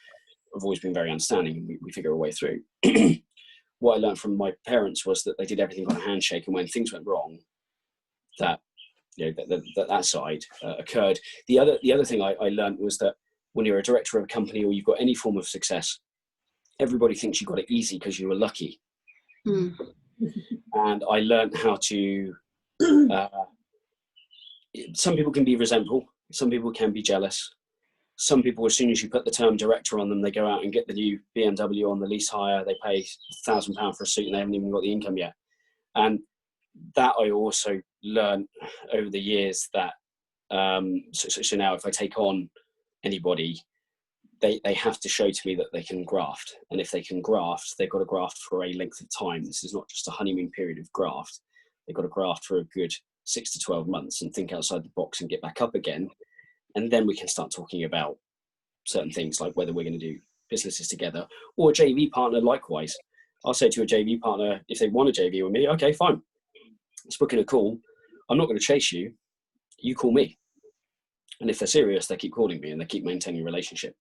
I've always been very understanding, and we figure a way through. What I learned from my parents was that they did everything on a handshake, and when things went wrong, that side occurred. The other thing I learned was that when you're a director of a company or you've got any form of success, everybody thinks you got it easy because you were lucky. And I learned how to, some people can be resentful, some people can be jealous. Some people, as soon as you put the term director on them, they go out and get the new BMW on the lease hire, they pay £1,000 for a suit and they haven't even got the income yet. And that I also learned over the years that, so now if I take on anybody, they have to show to me that they can graft. And if they can graft, they've got to graft for a length of time. This is not just a honeymoon period of graft. They've got to graft for a good 6 to 12 months and think outside the box and get back up again. And then we can start talking about certain things like whether we're going to do businesses together, or a JV partner likewise. I'll say to a JV partner, if they want a JV with me, okay, fine. Let's book in a call. I'm not going to chase you. You call me. And if they're serious, they keep calling me and they keep maintaining a relationship.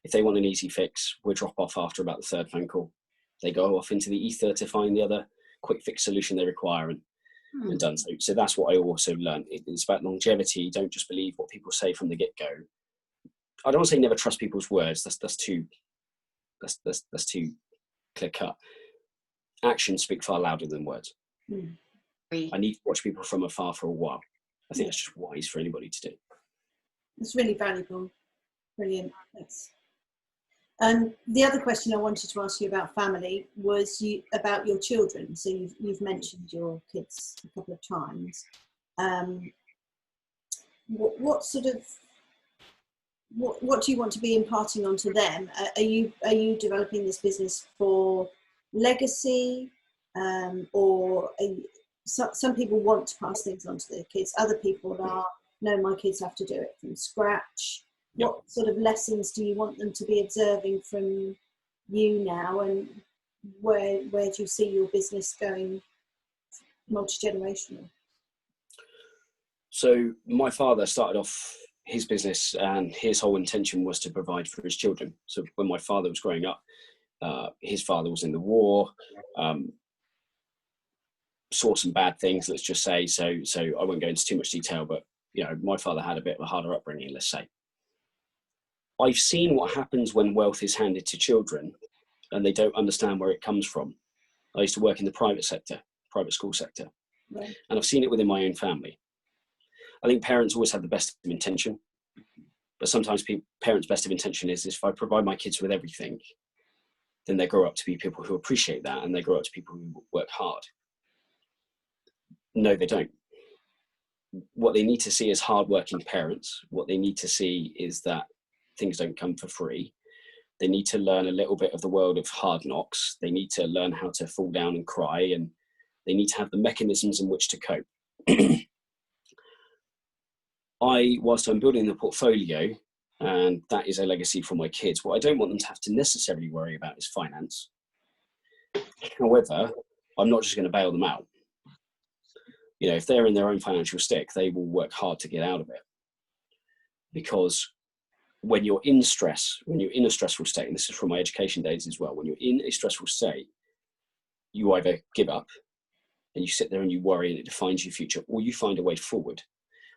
If they want an easy fix, we'll drop off after about the third phone call. They go off into the ether to find the other quick fix solution they require and done. So that's what I also learned. It's about longevity. Don't just believe what people say from the get-go. I don't want to say never trust people's words. That's too clear cut. Actions speak far louder than words. I need to watch people from afar for a while. I think that's just wise for anybody to do. It's really valuable. Brilliant. Thanks. And the other question I wanted to ask you about family was about your children. So you've mentioned your kids a couple of times. What do you want to be imparting onto them? Are you developing this business for legacy, or some people want to pass things on to their kids? Other people are, no, my kids have to do it from scratch. Yep. What sort of lessons do you want them to be observing from you now, and where do you see your business going multi-generational? So my father started off his business and his whole intention was to provide for his children. So when my father was growing up, his father was in the war, saw some bad things, let's just say. So I won't go into too much detail, but my father had a bit of a harder upbringing, let's say. I've seen what happens when wealth is handed to children and they don't understand where it comes from. I used to work in the private sector, private school sector, Right. and I've seen it within my own family. I think parents always have the best of intention, but sometimes parents' best of intention is if I provide my kids with everything, then they grow up to be people who appreciate that and they grow up to people who work hard. No, they don't. What they need to see is hardworking parents. What they need to see is that things don't come for free. They need to learn a little bit of the world of hard knocks. They need to learn how to fall down and cry, and they need to have the mechanisms in which to cope. Whilst I'm building the portfolio, and that is a legacy for my kids, what I don't want them to have to necessarily worry about is finance. However, I'm not just going to bail them out. If they're in their own financial stick, they will work hard to get out of it. Because when you're in stress, when you're in a stressful state, and this is from my education days as well, when you're in a stressful state, you either give up and you sit there and you worry and it defines your future, or you find a way forward.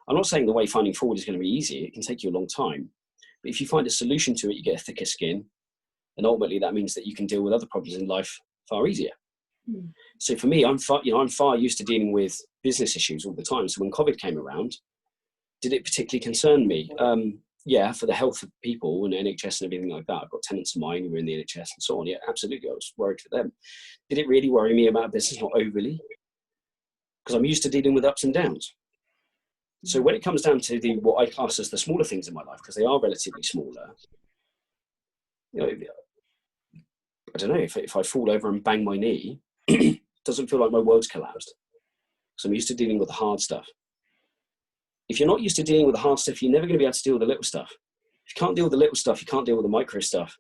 I'm not saying the way finding forward is going to be easy. It can take you a long time. But if you find a solution to it, you get a thicker skin. And ultimately that means that you can deal with other problems in life far easier. So for me, I'm far used to dealing with business issues all the time. So when COVID came around, did it particularly concern me? Yeah, for the health of people and NHS and everything like that. I've got tenants of mine who are in the NHS and so on. Yeah, absolutely. I was worried for them. Did it really worry me about business? Not overly, because I'm used to dealing with ups and downs. So when it comes down to what I class as the smaller things in my life, because they are relatively smaller, I don't know, if I fall over and bang my knee, it doesn't feel like my world's collapsed. So I'm used to dealing with the hard stuff. If you're not used to dealing with the hard stuff, you're never going to be able to deal with the little stuff. If you can't deal with the little stuff, you can't deal with the micro stuff.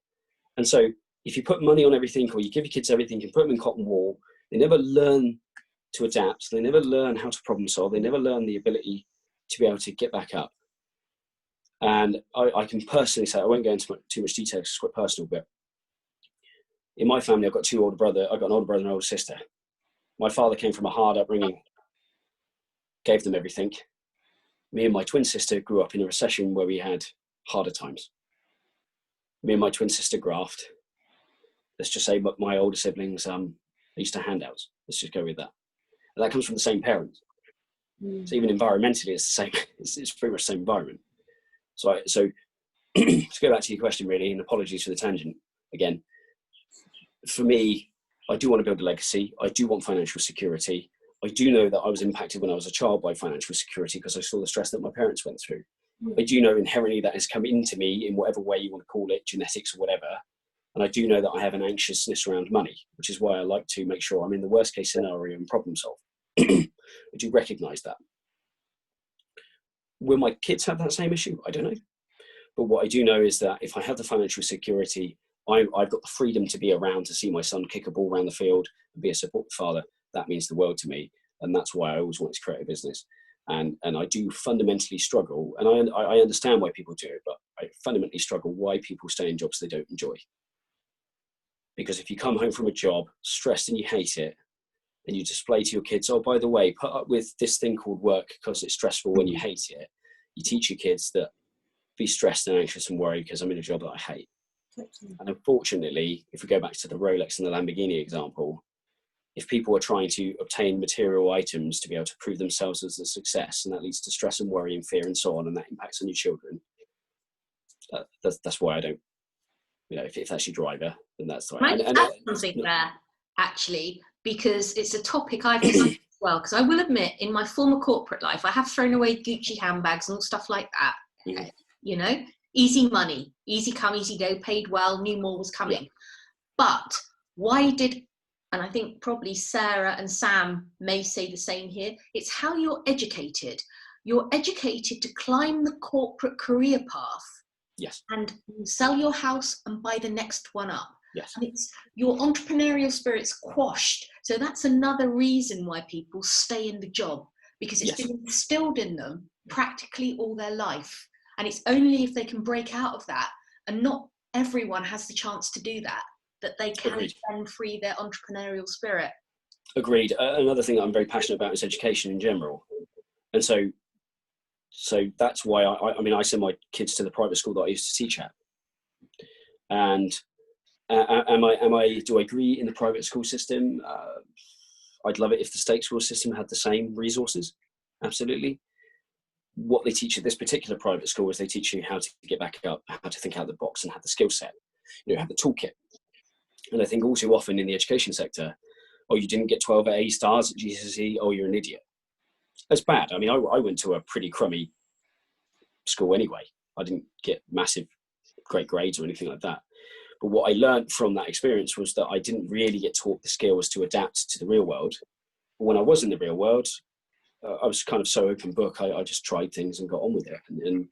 And so if you put money on everything, or you give your kids everything, you put them in cotton wool, they never learn to adapt. They never learn how to problem solve. They never learn the ability to be able to get back up. And I can personally say, I won't go into too much detail because it's quite personal, but in my family, I've got an older brother and an older sister. My father came from a hard upbringing, gave them everything. Me and my twin sister grew up in a recession where we had harder times. Me and my twin sister graft. Let's just say, but my older siblings used to handouts. Let's just go with that. And that comes from the same parents. So even environmentally, it's the same. It's pretty much the same environment. So to go back to your question, really, and apologies for the tangent again. For me, I do want to build a legacy. I do want financial security. I do know that I was impacted when I was a child by financial security because I saw the stress that my parents went through. I do know inherently that has come into me in whatever way you want to call it, genetics or whatever. And I do know that I have an anxiousness around money, which is why I like to make sure I'm in the worst case scenario and problem solve. I do recognise that. Will my kids have that same issue? I don't know. But what I do know is that if I have the financial security, I've got the freedom to be around to see my son kick a ball around the field and be a supportive father. That means the world to me. And that's why I always wanted to create a business. And I do fundamentally struggle, and I understand why people do it, but I fundamentally struggle why people stay in jobs they don't enjoy. Because if you come home from a job stressed and you hate it, and you display to your kids, oh, by the way, put up with this thing called work because it's stressful when you hate it. You teach your kids that be stressed and anxious and worried because I'm in a job that I hate. And unfortunately, if we go back to the Rolex and the Lamborghini example, if people are trying to obtain material items to be able to prove themselves as a success, and that leads to stress and worry and fear and so on, and that impacts on your children, that's why I don't, if that's your driver, then that's right. Can I add something there, actually, because it's a topic I've discussed as well, because I will admit, in my former corporate life, I have thrown away Gucci handbags and all stuff like that. Mm-hmm. Easy money, easy come, easy go, paid well, knew more was coming. Yeah. But why did, and I think probably Sarah and Sam may say the same here, it's how you're educated. You're educated to climb the corporate career path. Yes. And sell your house and buy the next one up. Yes. And it's your entrepreneurial spirit's quashed. So that's another reason why people stay in the job, because it's been instilled in them practically all their life. And it's only if they can break out of that, and not everyone has the chance to do that, that they can then free their entrepreneurial spirit. Agreed. Another thing that I'm very passionate about is education in general. And so that's why I send my kids to the private school that I used to teach at. And do I agree in the private school system? I'd love it if the state school system had the same resources. Absolutely. What they teach at this particular private school is they teach you how to get back up, how to think out of the box, and have the skill set, have the toolkit. And I think all too often in the education sector, oh, you didn't get 12 A stars at GCSE, oh, you're an idiot. That's bad. I mean, I went to a pretty crummy school anyway. I didn't get massive great grades or anything like that. But what I learned from that experience was that I didn't really get taught the skills to adapt to the real world. But when I was in the real world, I was kind of so open book. I just tried things and got on with it. And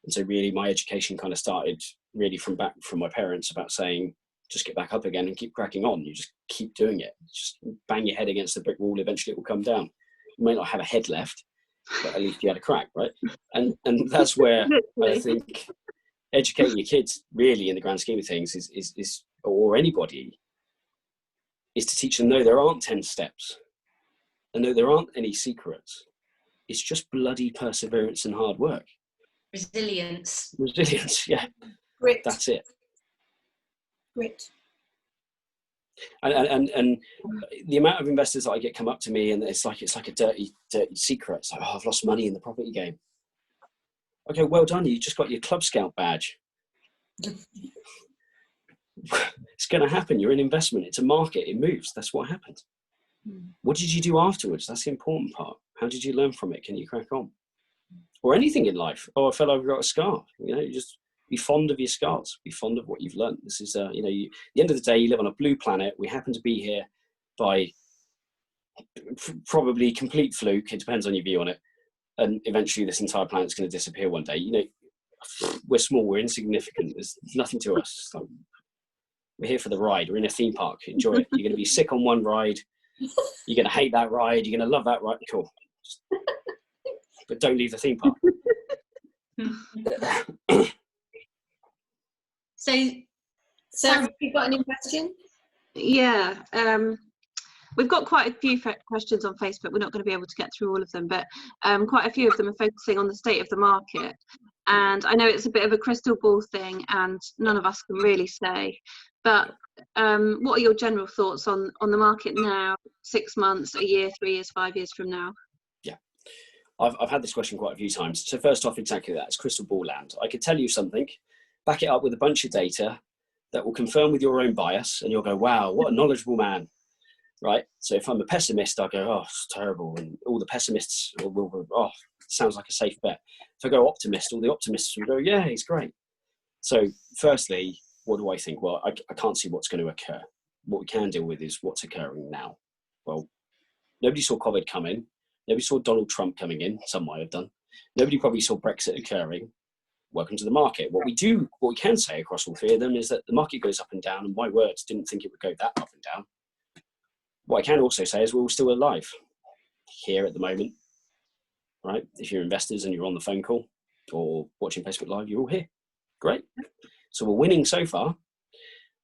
so really my education kind of started really from my parents about saying, just get back up again and keep cracking on. You just keep doing it. Just bang your head against the brick wall. Eventually it will come down. You may not have a head left, but at least you had a crack, right? And that's where I think educating your kids really in the grand scheme of things is or anybody, is to teach them, no, there aren't 10 steps. And no, there aren't any secrets. It's just bloody perseverance and hard work. Resilience, yeah. Grit. That's it. Grit. And the amount of investors that I get come up to me and it's like a dirty secret. It's like, oh, I've lost money in the property game. Okay, well done. You just got your Club Scout badge. It's going to happen. You're in investment. It's a market. It moves. That's what happened. What did you do afterwards? That's the important part. How did you learn from it? Can you crack on? Or anything in life. Oh, I fell over, got a scar. You just be fond of your scars. Be fond of what you've learned. This is, at the end of the day, you live on a blue planet. We happen to be here by probably complete fluke. It depends on your view on it. And eventually this entire planet's going to disappear one day. We're small, we're insignificant. There's nothing to us. We're here for the ride. We're in a theme park. Enjoy it. You're going to be sick on one ride. You're going to hate that ride. You're going to love that ride. Cool. But don't leave the theme park. So have you got any question? Yeah. We've got quite a few questions on Facebook. We're not going to be able to get through all of them, but quite a few of them are focusing on the state of the market. And I know it's a bit of a crystal ball thing and none of us can really say, but what are your general thoughts on the market now, 6 months, a year, 3 years, 5 years from now? Yeah, I've had this question quite a few times. So first off, exactly that, it's crystal ball land. I could tell you something, back it up with a bunch of data that will confirm with your own bias and you'll go, wow, what a knowledgeable man. Right. So if I'm a pessimist, I'll go, oh, it's terrible. And all the pessimists will oh, sounds like a safe bet. If I go optimist, all the optimists will go, yeah, he's great. So firstly, what do I think? Well, I can't see what's going to occur. What we can deal with is what's occurring now. Well, nobody saw COVID coming. Nobody saw Donald Trump coming in. Some might have done. Nobody probably saw Brexit occurring. welcome to the market. What we can say across all three of them is that the market goes up and down, and my words, didn't think it would go that up and down. What I can also say is we're all still alive here at the moment, right? If you're investors and you're on the phone call or watching Facebook Live, you're all here. Great. So we're winning so far.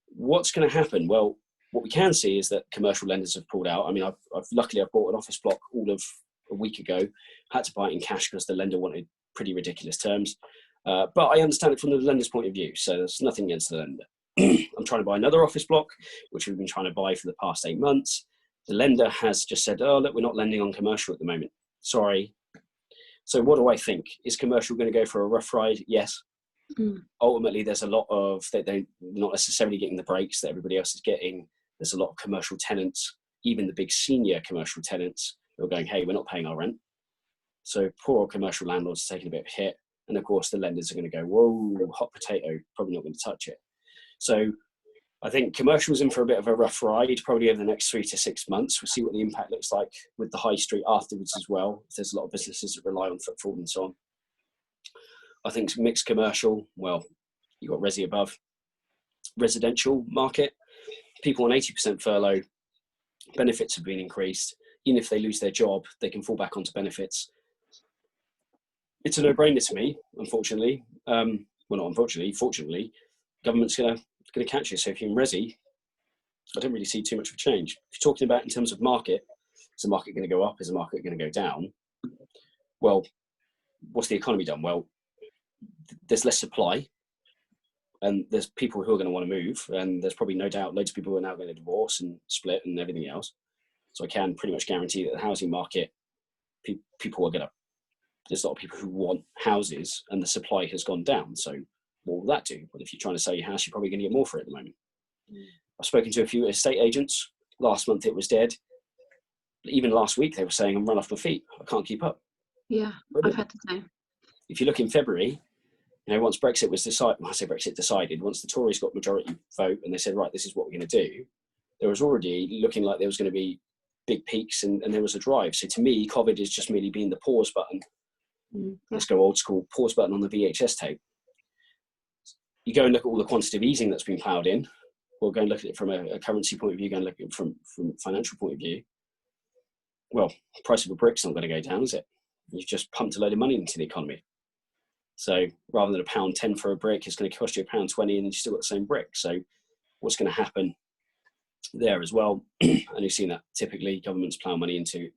What's going to happen? Well, what we can see is that commercial lenders have pulled out. I mean, luckily I've bought an office block all of a week ago, had to buy it in cash because the lender wanted pretty ridiculous terms. But I understand it from the lender's point of view, so there's nothing against the lender. I'm trying to buy another office block, which we've been trying to buy for the past 8 months. The lender has just said, oh, look, we're not lending on commercial at the moment. Sorry. So what do I think? Is commercial going to go for a rough ride? Yes. Ultimately, there's a lot of, they're not necessarily getting the breaks that everybody else is getting. There's a lot of commercial tenants, even the big senior commercial tenants, who are going, hey, we're not paying our rent. So poor old commercial landlords are taking a bit of a hit. And of course, the lenders are going to go, whoa, hot potato, probably not going to touch it. So I think commercial's in for a bit of a rough ride, probably over the next 3 to 6 months. We'll see what the impact looks like with the high street afterwards as well. There's a lot of businesses that rely on footfall and so on. I think mixed commercial, well, you've got resi above. Residential market, people on 80% furlough, benefits have been increased. Even if they lose their job, they can fall back onto benefits. It's a no-brainer to me, unfortunately. Well, not unfortunately, fortunately, government's going to catch you. So if you're in resi, I don't really see too much of a change. If you're talking about in terms of market, is the market going to go up? Is the market going to go down? Well, what's the economy done? Well, there's less supply, and there's people who are going to want to move, and there's probably no doubt loads of people who are now going to divorce and split and everything else. So I can pretty much guarantee that the housing market, people are going to, there's a lot of people who want houses, and the supply has gone down. So what will that do? Well, if you're trying to sell your house, you're probably going to get more for it at the moment. I've spoken to a few estate agents. Last month it was dead. Even last week they were saying, I'm run off my feet. I can't keep up. Yeah, I've had the same. If you look in February, once Brexit was decided, I say Brexit decided, once the Tories got majority vote and they said, right, this is what we're going to do, there was already looking like there was going to be big peaks and there was a drive. So to me, COVID is just merely being the pause button. Let's go old school, pause button on the VHS tape. You go and look at all the quantitative easing that's been ploughed in, or go and look at it from a currency point of view, go and look at it from financial point of view. Well, the price of a brick's not going to go down, is it? You've just pumped a load of money into the economy. So rather than £1.10 for a brick, it's going to cost you £1.20 and you still got the same brick. So what's going to happen there as well? And you've seen that typically governments plough money into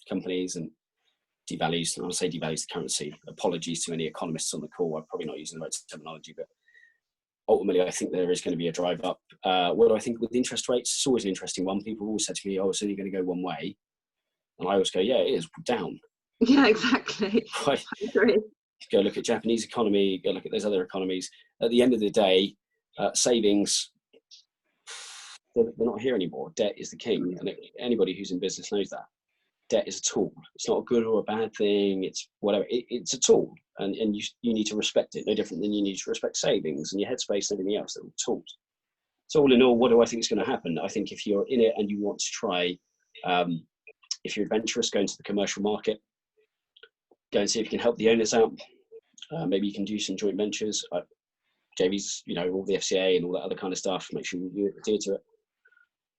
companies and devalues. And I'll say devalues the currency. Apologies to any economists on the call. I'm probably not using the right terminology, but ultimately I think there is going to be a drive up. What do I think with interest rates? It's always an interesting one. People always said to me, oh, it's only going to go one way. And I always go, yeah, it is, down. Yeah, exactly. Right. I agree. Go look at Japanese economy, go look at those other economies. At the end of the day, savings, they're not here anymore. Debt is the king. And anybody who's in business knows that. Debt is a tool. It's not a good or a bad thing. It's whatever. It's a tool. And you need to respect it. No different than you need to respect savings and your headspace and everything else. They're all tools. So all in all, what do I think is going to happen? I think if you're in it and you want to try, if you're adventurous, go into the commercial market. Go and see if you can help the owners out. Maybe you can do some joint ventures. JVs, all the FCA and all that other kind of stuff. Make sure you adhere to it.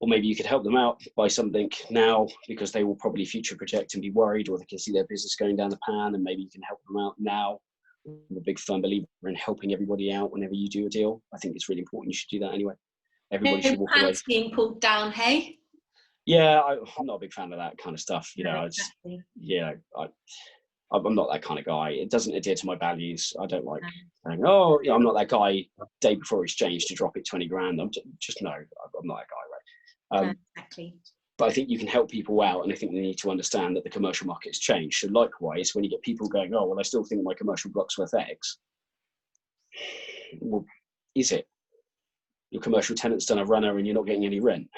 Or maybe you could help them out by something now because they will probably future project and be worried, or they can see their business going down the pan, and maybe you can help them out now. I'm a big firm believer in helping everybody out whenever you do a deal. I think it's really important. You should do that anyway. Everybody should walk away. Being pulled down, hey? Yeah, I'm not a big fan of that kind of stuff. Exactly. I'm not that kind of guy. It doesn't adhere to my values. I don't like saying, oh, I'm not that guy day before exchange to drop it 20 grand. I'm just no, I'm not that guy, right? Exactly. But I think you can help people out, and I think they need to understand that the commercial market's changed. So likewise, when you get people going, oh, well, I still think my commercial block's worth X. Well, is it? Your commercial tenant's done a runner and you're not getting any rent.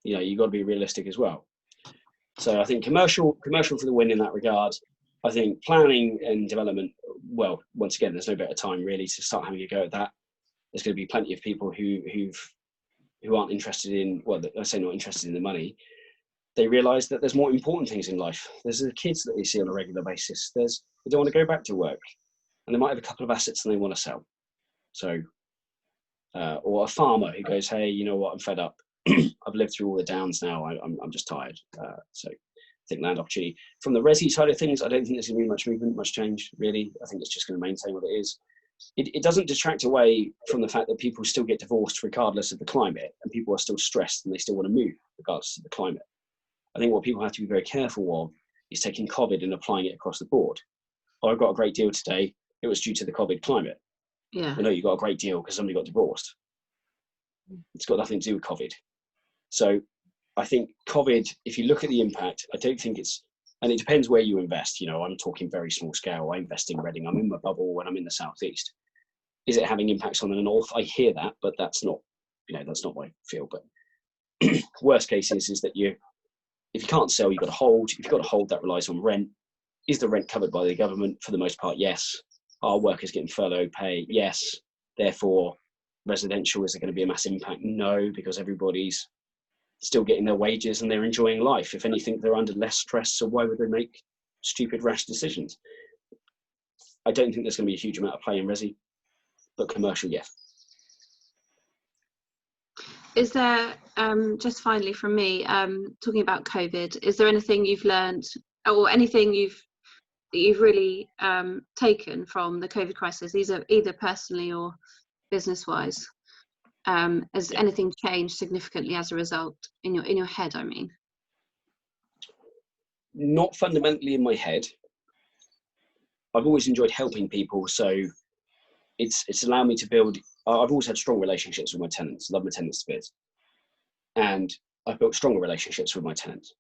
You've got to be realistic as well. So I think commercial for the win in that regard. I think planning and development, well, once again, there's no better time really to start having a go at that. There's going to be plenty of people who aren't interested in, well, I say not interested in the money. They realise that there's more important things in life. There's the kids that they see on a regular basis. They don't want to go back to work. and they might have a couple of assets and they want to sell. So, or a farmer who goes, hey, you know what, I'm fed up. I've lived through all the downs now. I'm just tired. So I think land opportunity. From the resi side of things, I don't think there's going to be much movement, much change, really. I think it's just going to maintain what it is. It doesn't detract away from the fact that people still get divorced regardless of the climate, and people are still stressed and they still want to move regardless of the climate. I think what people have to be very careful of is taking COVID and applying it across the board. Oh, I've got a great deal today. It was due to the COVID climate. Yeah. Well, no, you got a great deal because somebody got divorced. It's got nothing to do with COVID. So I think COVID, if you look at the impact, I don't think it's, and it depends where you invest. You know, I'm talking very small scale. I invest in Reading. I'm in my bubble when I'm in the southeast. Is it having impacts on the north? I hear that, but that's not, that's not my feel. But worst case is that if you can't sell, you've got to hold. If you've got to hold, that relies on rent. Is the rent covered by the government? For the most part, yes. Are workers getting furlough pay? Yes. Therefore, residential, is there going to be a massive impact? No, because everybody's still getting their wages and they're enjoying life. If anything, they're under less stress, so why would they make stupid, rash decisions? I don't think there's going to be a huge amount of play in resi, but commercial, yes. Is there, just finally from me, talking about COVID, is there anything you've learned or anything that you've really taken from the COVID crisis, either personally or business-wise? Has anything changed significantly as a result in your head, I mean? Not fundamentally in my head. I've always enjoyed helping people, so it's allowed me to build. I've always had strong relationships with my tenants. Love my tenants to bits, and I've built stronger relationships with my tenants.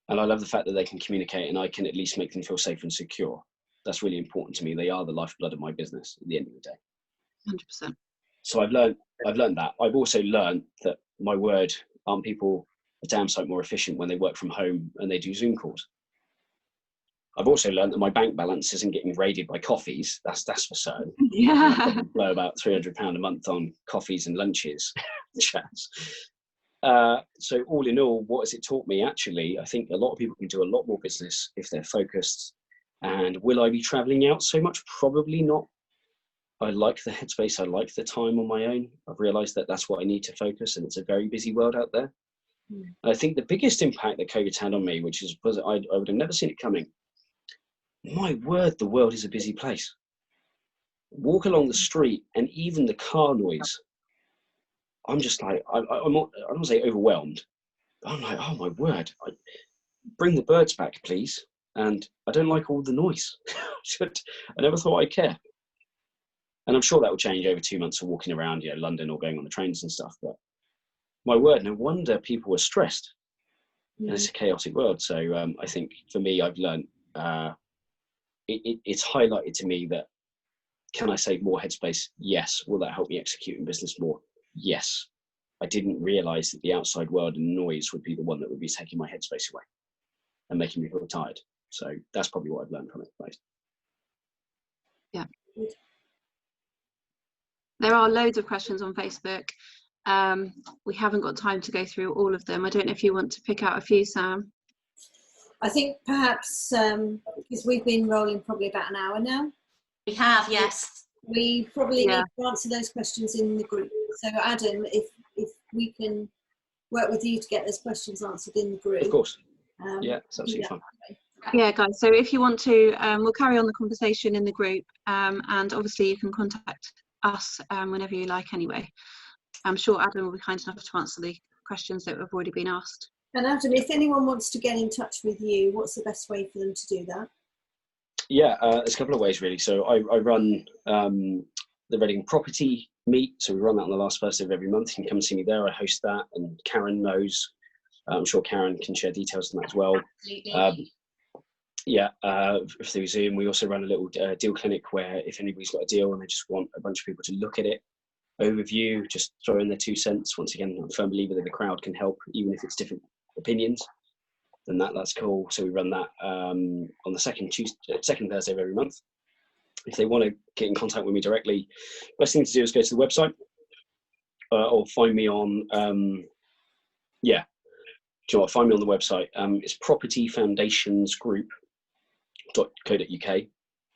And I love the fact that they can communicate, and I can at least make them feel safe and secure. That's really important to me. They are the lifeblood of my business at the end of the day. 100%. So I've learned that. I've also learned that, my word, aren't people a damn sight more efficient when they work from home and they do Zoom calls? I've also learned that my bank balance isn't getting raided by coffees. That's for certain. Yeah. I probably blow about £300 a month on coffees and lunches, chats. So all in all, what has it taught me? Actually, I think a lot of people can do a lot more business if they're focused. And will I be traveling out so much? Probably not. I like the headspace. I like the time on my own. I've realized that that's what I need to focus, and it's a very busy world out there. And I think the biggest impact that COVID's had on me, which is, I would have never seen it coming. My word, the world is a busy place. Walk along the street and even the car noise, I'm just like, I don't want to say overwhelmed, but I'm like, oh my word, bring the birds back, please. And I don't like all the noise. I never thought I'd care. And I'm sure that will change over 2 months of walking around, London or going on the trains and stuff. But my word, no wonder people were stressed. And it's a chaotic world. So I think for me, I've learned, it's highlighted to me that, can I save more headspace? Yes. Will that help me execute in business more? Yes. I didn't realize that the outside world and noise would be the one that would be taking my headspace away and making me feel tired. So that's probably what I've learned from it. Right? Yeah. There are loads of questions on Facebook. We haven't got time to go through all of them. I don't know if you want to pick out a few, Sam. I think perhaps, because we've been rolling probably about an hour now. We have, yes. We probably need to answer those questions in the group. So Adam, if we can work with you to get those questions answered in the group. Of course. Yeah, it's absolutely fine. Yeah, guys, so if you want to, we'll carry on the conversation in the group, and obviously you can contact us whenever you like anyway. I'm sure Adam will be kind enough to answer the questions that have already been asked. And Adam, if anyone wants to get in touch with you, what's the best way for them to do that? Yeah, there's a couple of ways really. So I run the Reading Property Meet. So we run that on the last Thursday of every month. You can come and see me there. I host that, and Karen knows. I'm sure Karen can share details on that as well. Absolutely. Through Zoom. We also run a little deal clinic where if anybody's got a deal and they just want a bunch of people to look at it, overview, just throw in their 2 cents. Once again, I'm a firm believer that the crowd can help, even if it's different opinions. Then that's cool. So we run that on the second Thursday of every month. If they want to get in contact with me directly, best thing to do is go to the website or find me on. Find me on the website. It's propertyfoundationsgroup.co.uk.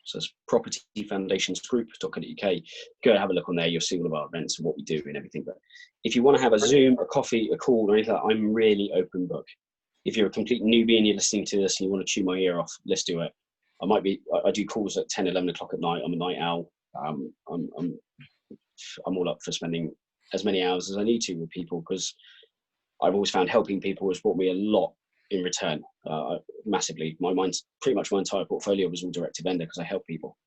So it's propertyfoundationsgroup.co.uk. Go and have a look on there. You'll see all of our events and what we do and everything. But if you want to have a Zoom, a coffee, a call, or anything like that, I'm really open book. If you're a complete newbie and you're listening to this and you want to chew my ear off, let's do it. I do calls at 10, 11 o'clock at night. I'm a night owl. I'm all up for spending as many hours as I need to with people, because I've always found helping people has brought me a lot in return, massively. Pretty much my entire portfolio was all direct to vendor because I help people.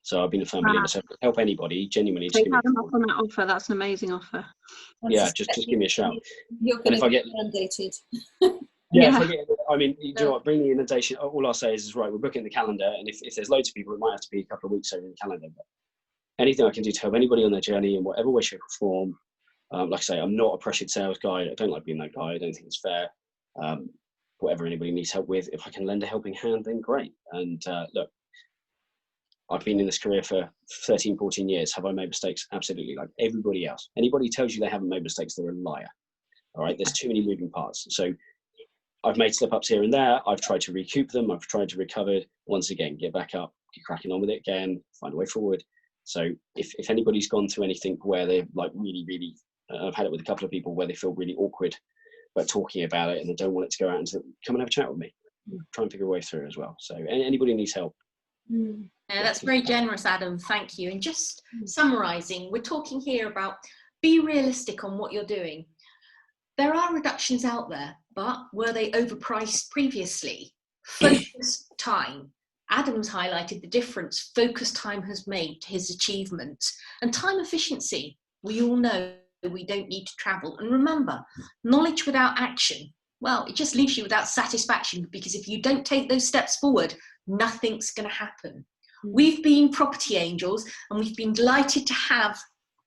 So I've been a firm believer. So help anybody, genuinely. Take them up on that offer. That's an amazing offer. Yeah, just give me a shout. You're going to get inundated. Yeah, you know what, bring the inundation. All I'll say is right, we're booking the calendar, and if there's loads of people, it might have to be a couple of weeks over the calendar. But anything I can do to help anybody on their journey in whatever way, shape, or form. Like I say, I'm not a pressured sales guy. I don't like being that guy. I don't think it's fair. Whatever anybody needs help with, if I can lend a helping hand, then great. And look, I've been in this career for 13, 14 years. Have I made mistakes? Absolutely, like everybody else. Anybody tells you they haven't made mistakes, they're a liar. All right, there's too many moving parts. So I've made slip-ups here and there. I've tried to recoup them. I've tried to recover. Once again, get back up, keep cracking on with it again, find a way forward. So if anybody's gone through anything where they're like really, really, I've had it with a couple of people where they feel really awkward about talking about it and they don't want it to go out, and to come and have a chat with me. Try and figure a way through as well. So anybody needs help. Yeah, that's very generous, Adam. Thank you. And just summarising, we're talking here about be realistic on what you're doing. There are reductions out there, but were they overpriced previously? Focus time. Adam's highlighted the difference focus time has made to his achievements. And time efficiency. We all know we don't need to travel. And remember, knowledge without action, well, it just leaves you without satisfaction, because if you don't take those steps forward, nothing's going to happen. We've been Property Angels, and we've been delighted to have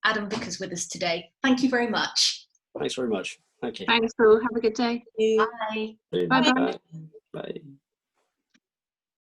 Adam Vickers with us today. Thank you very much. Thanks very much. Thank you. Thanks all. Have a good day. Bye. Bye-bye. Bye.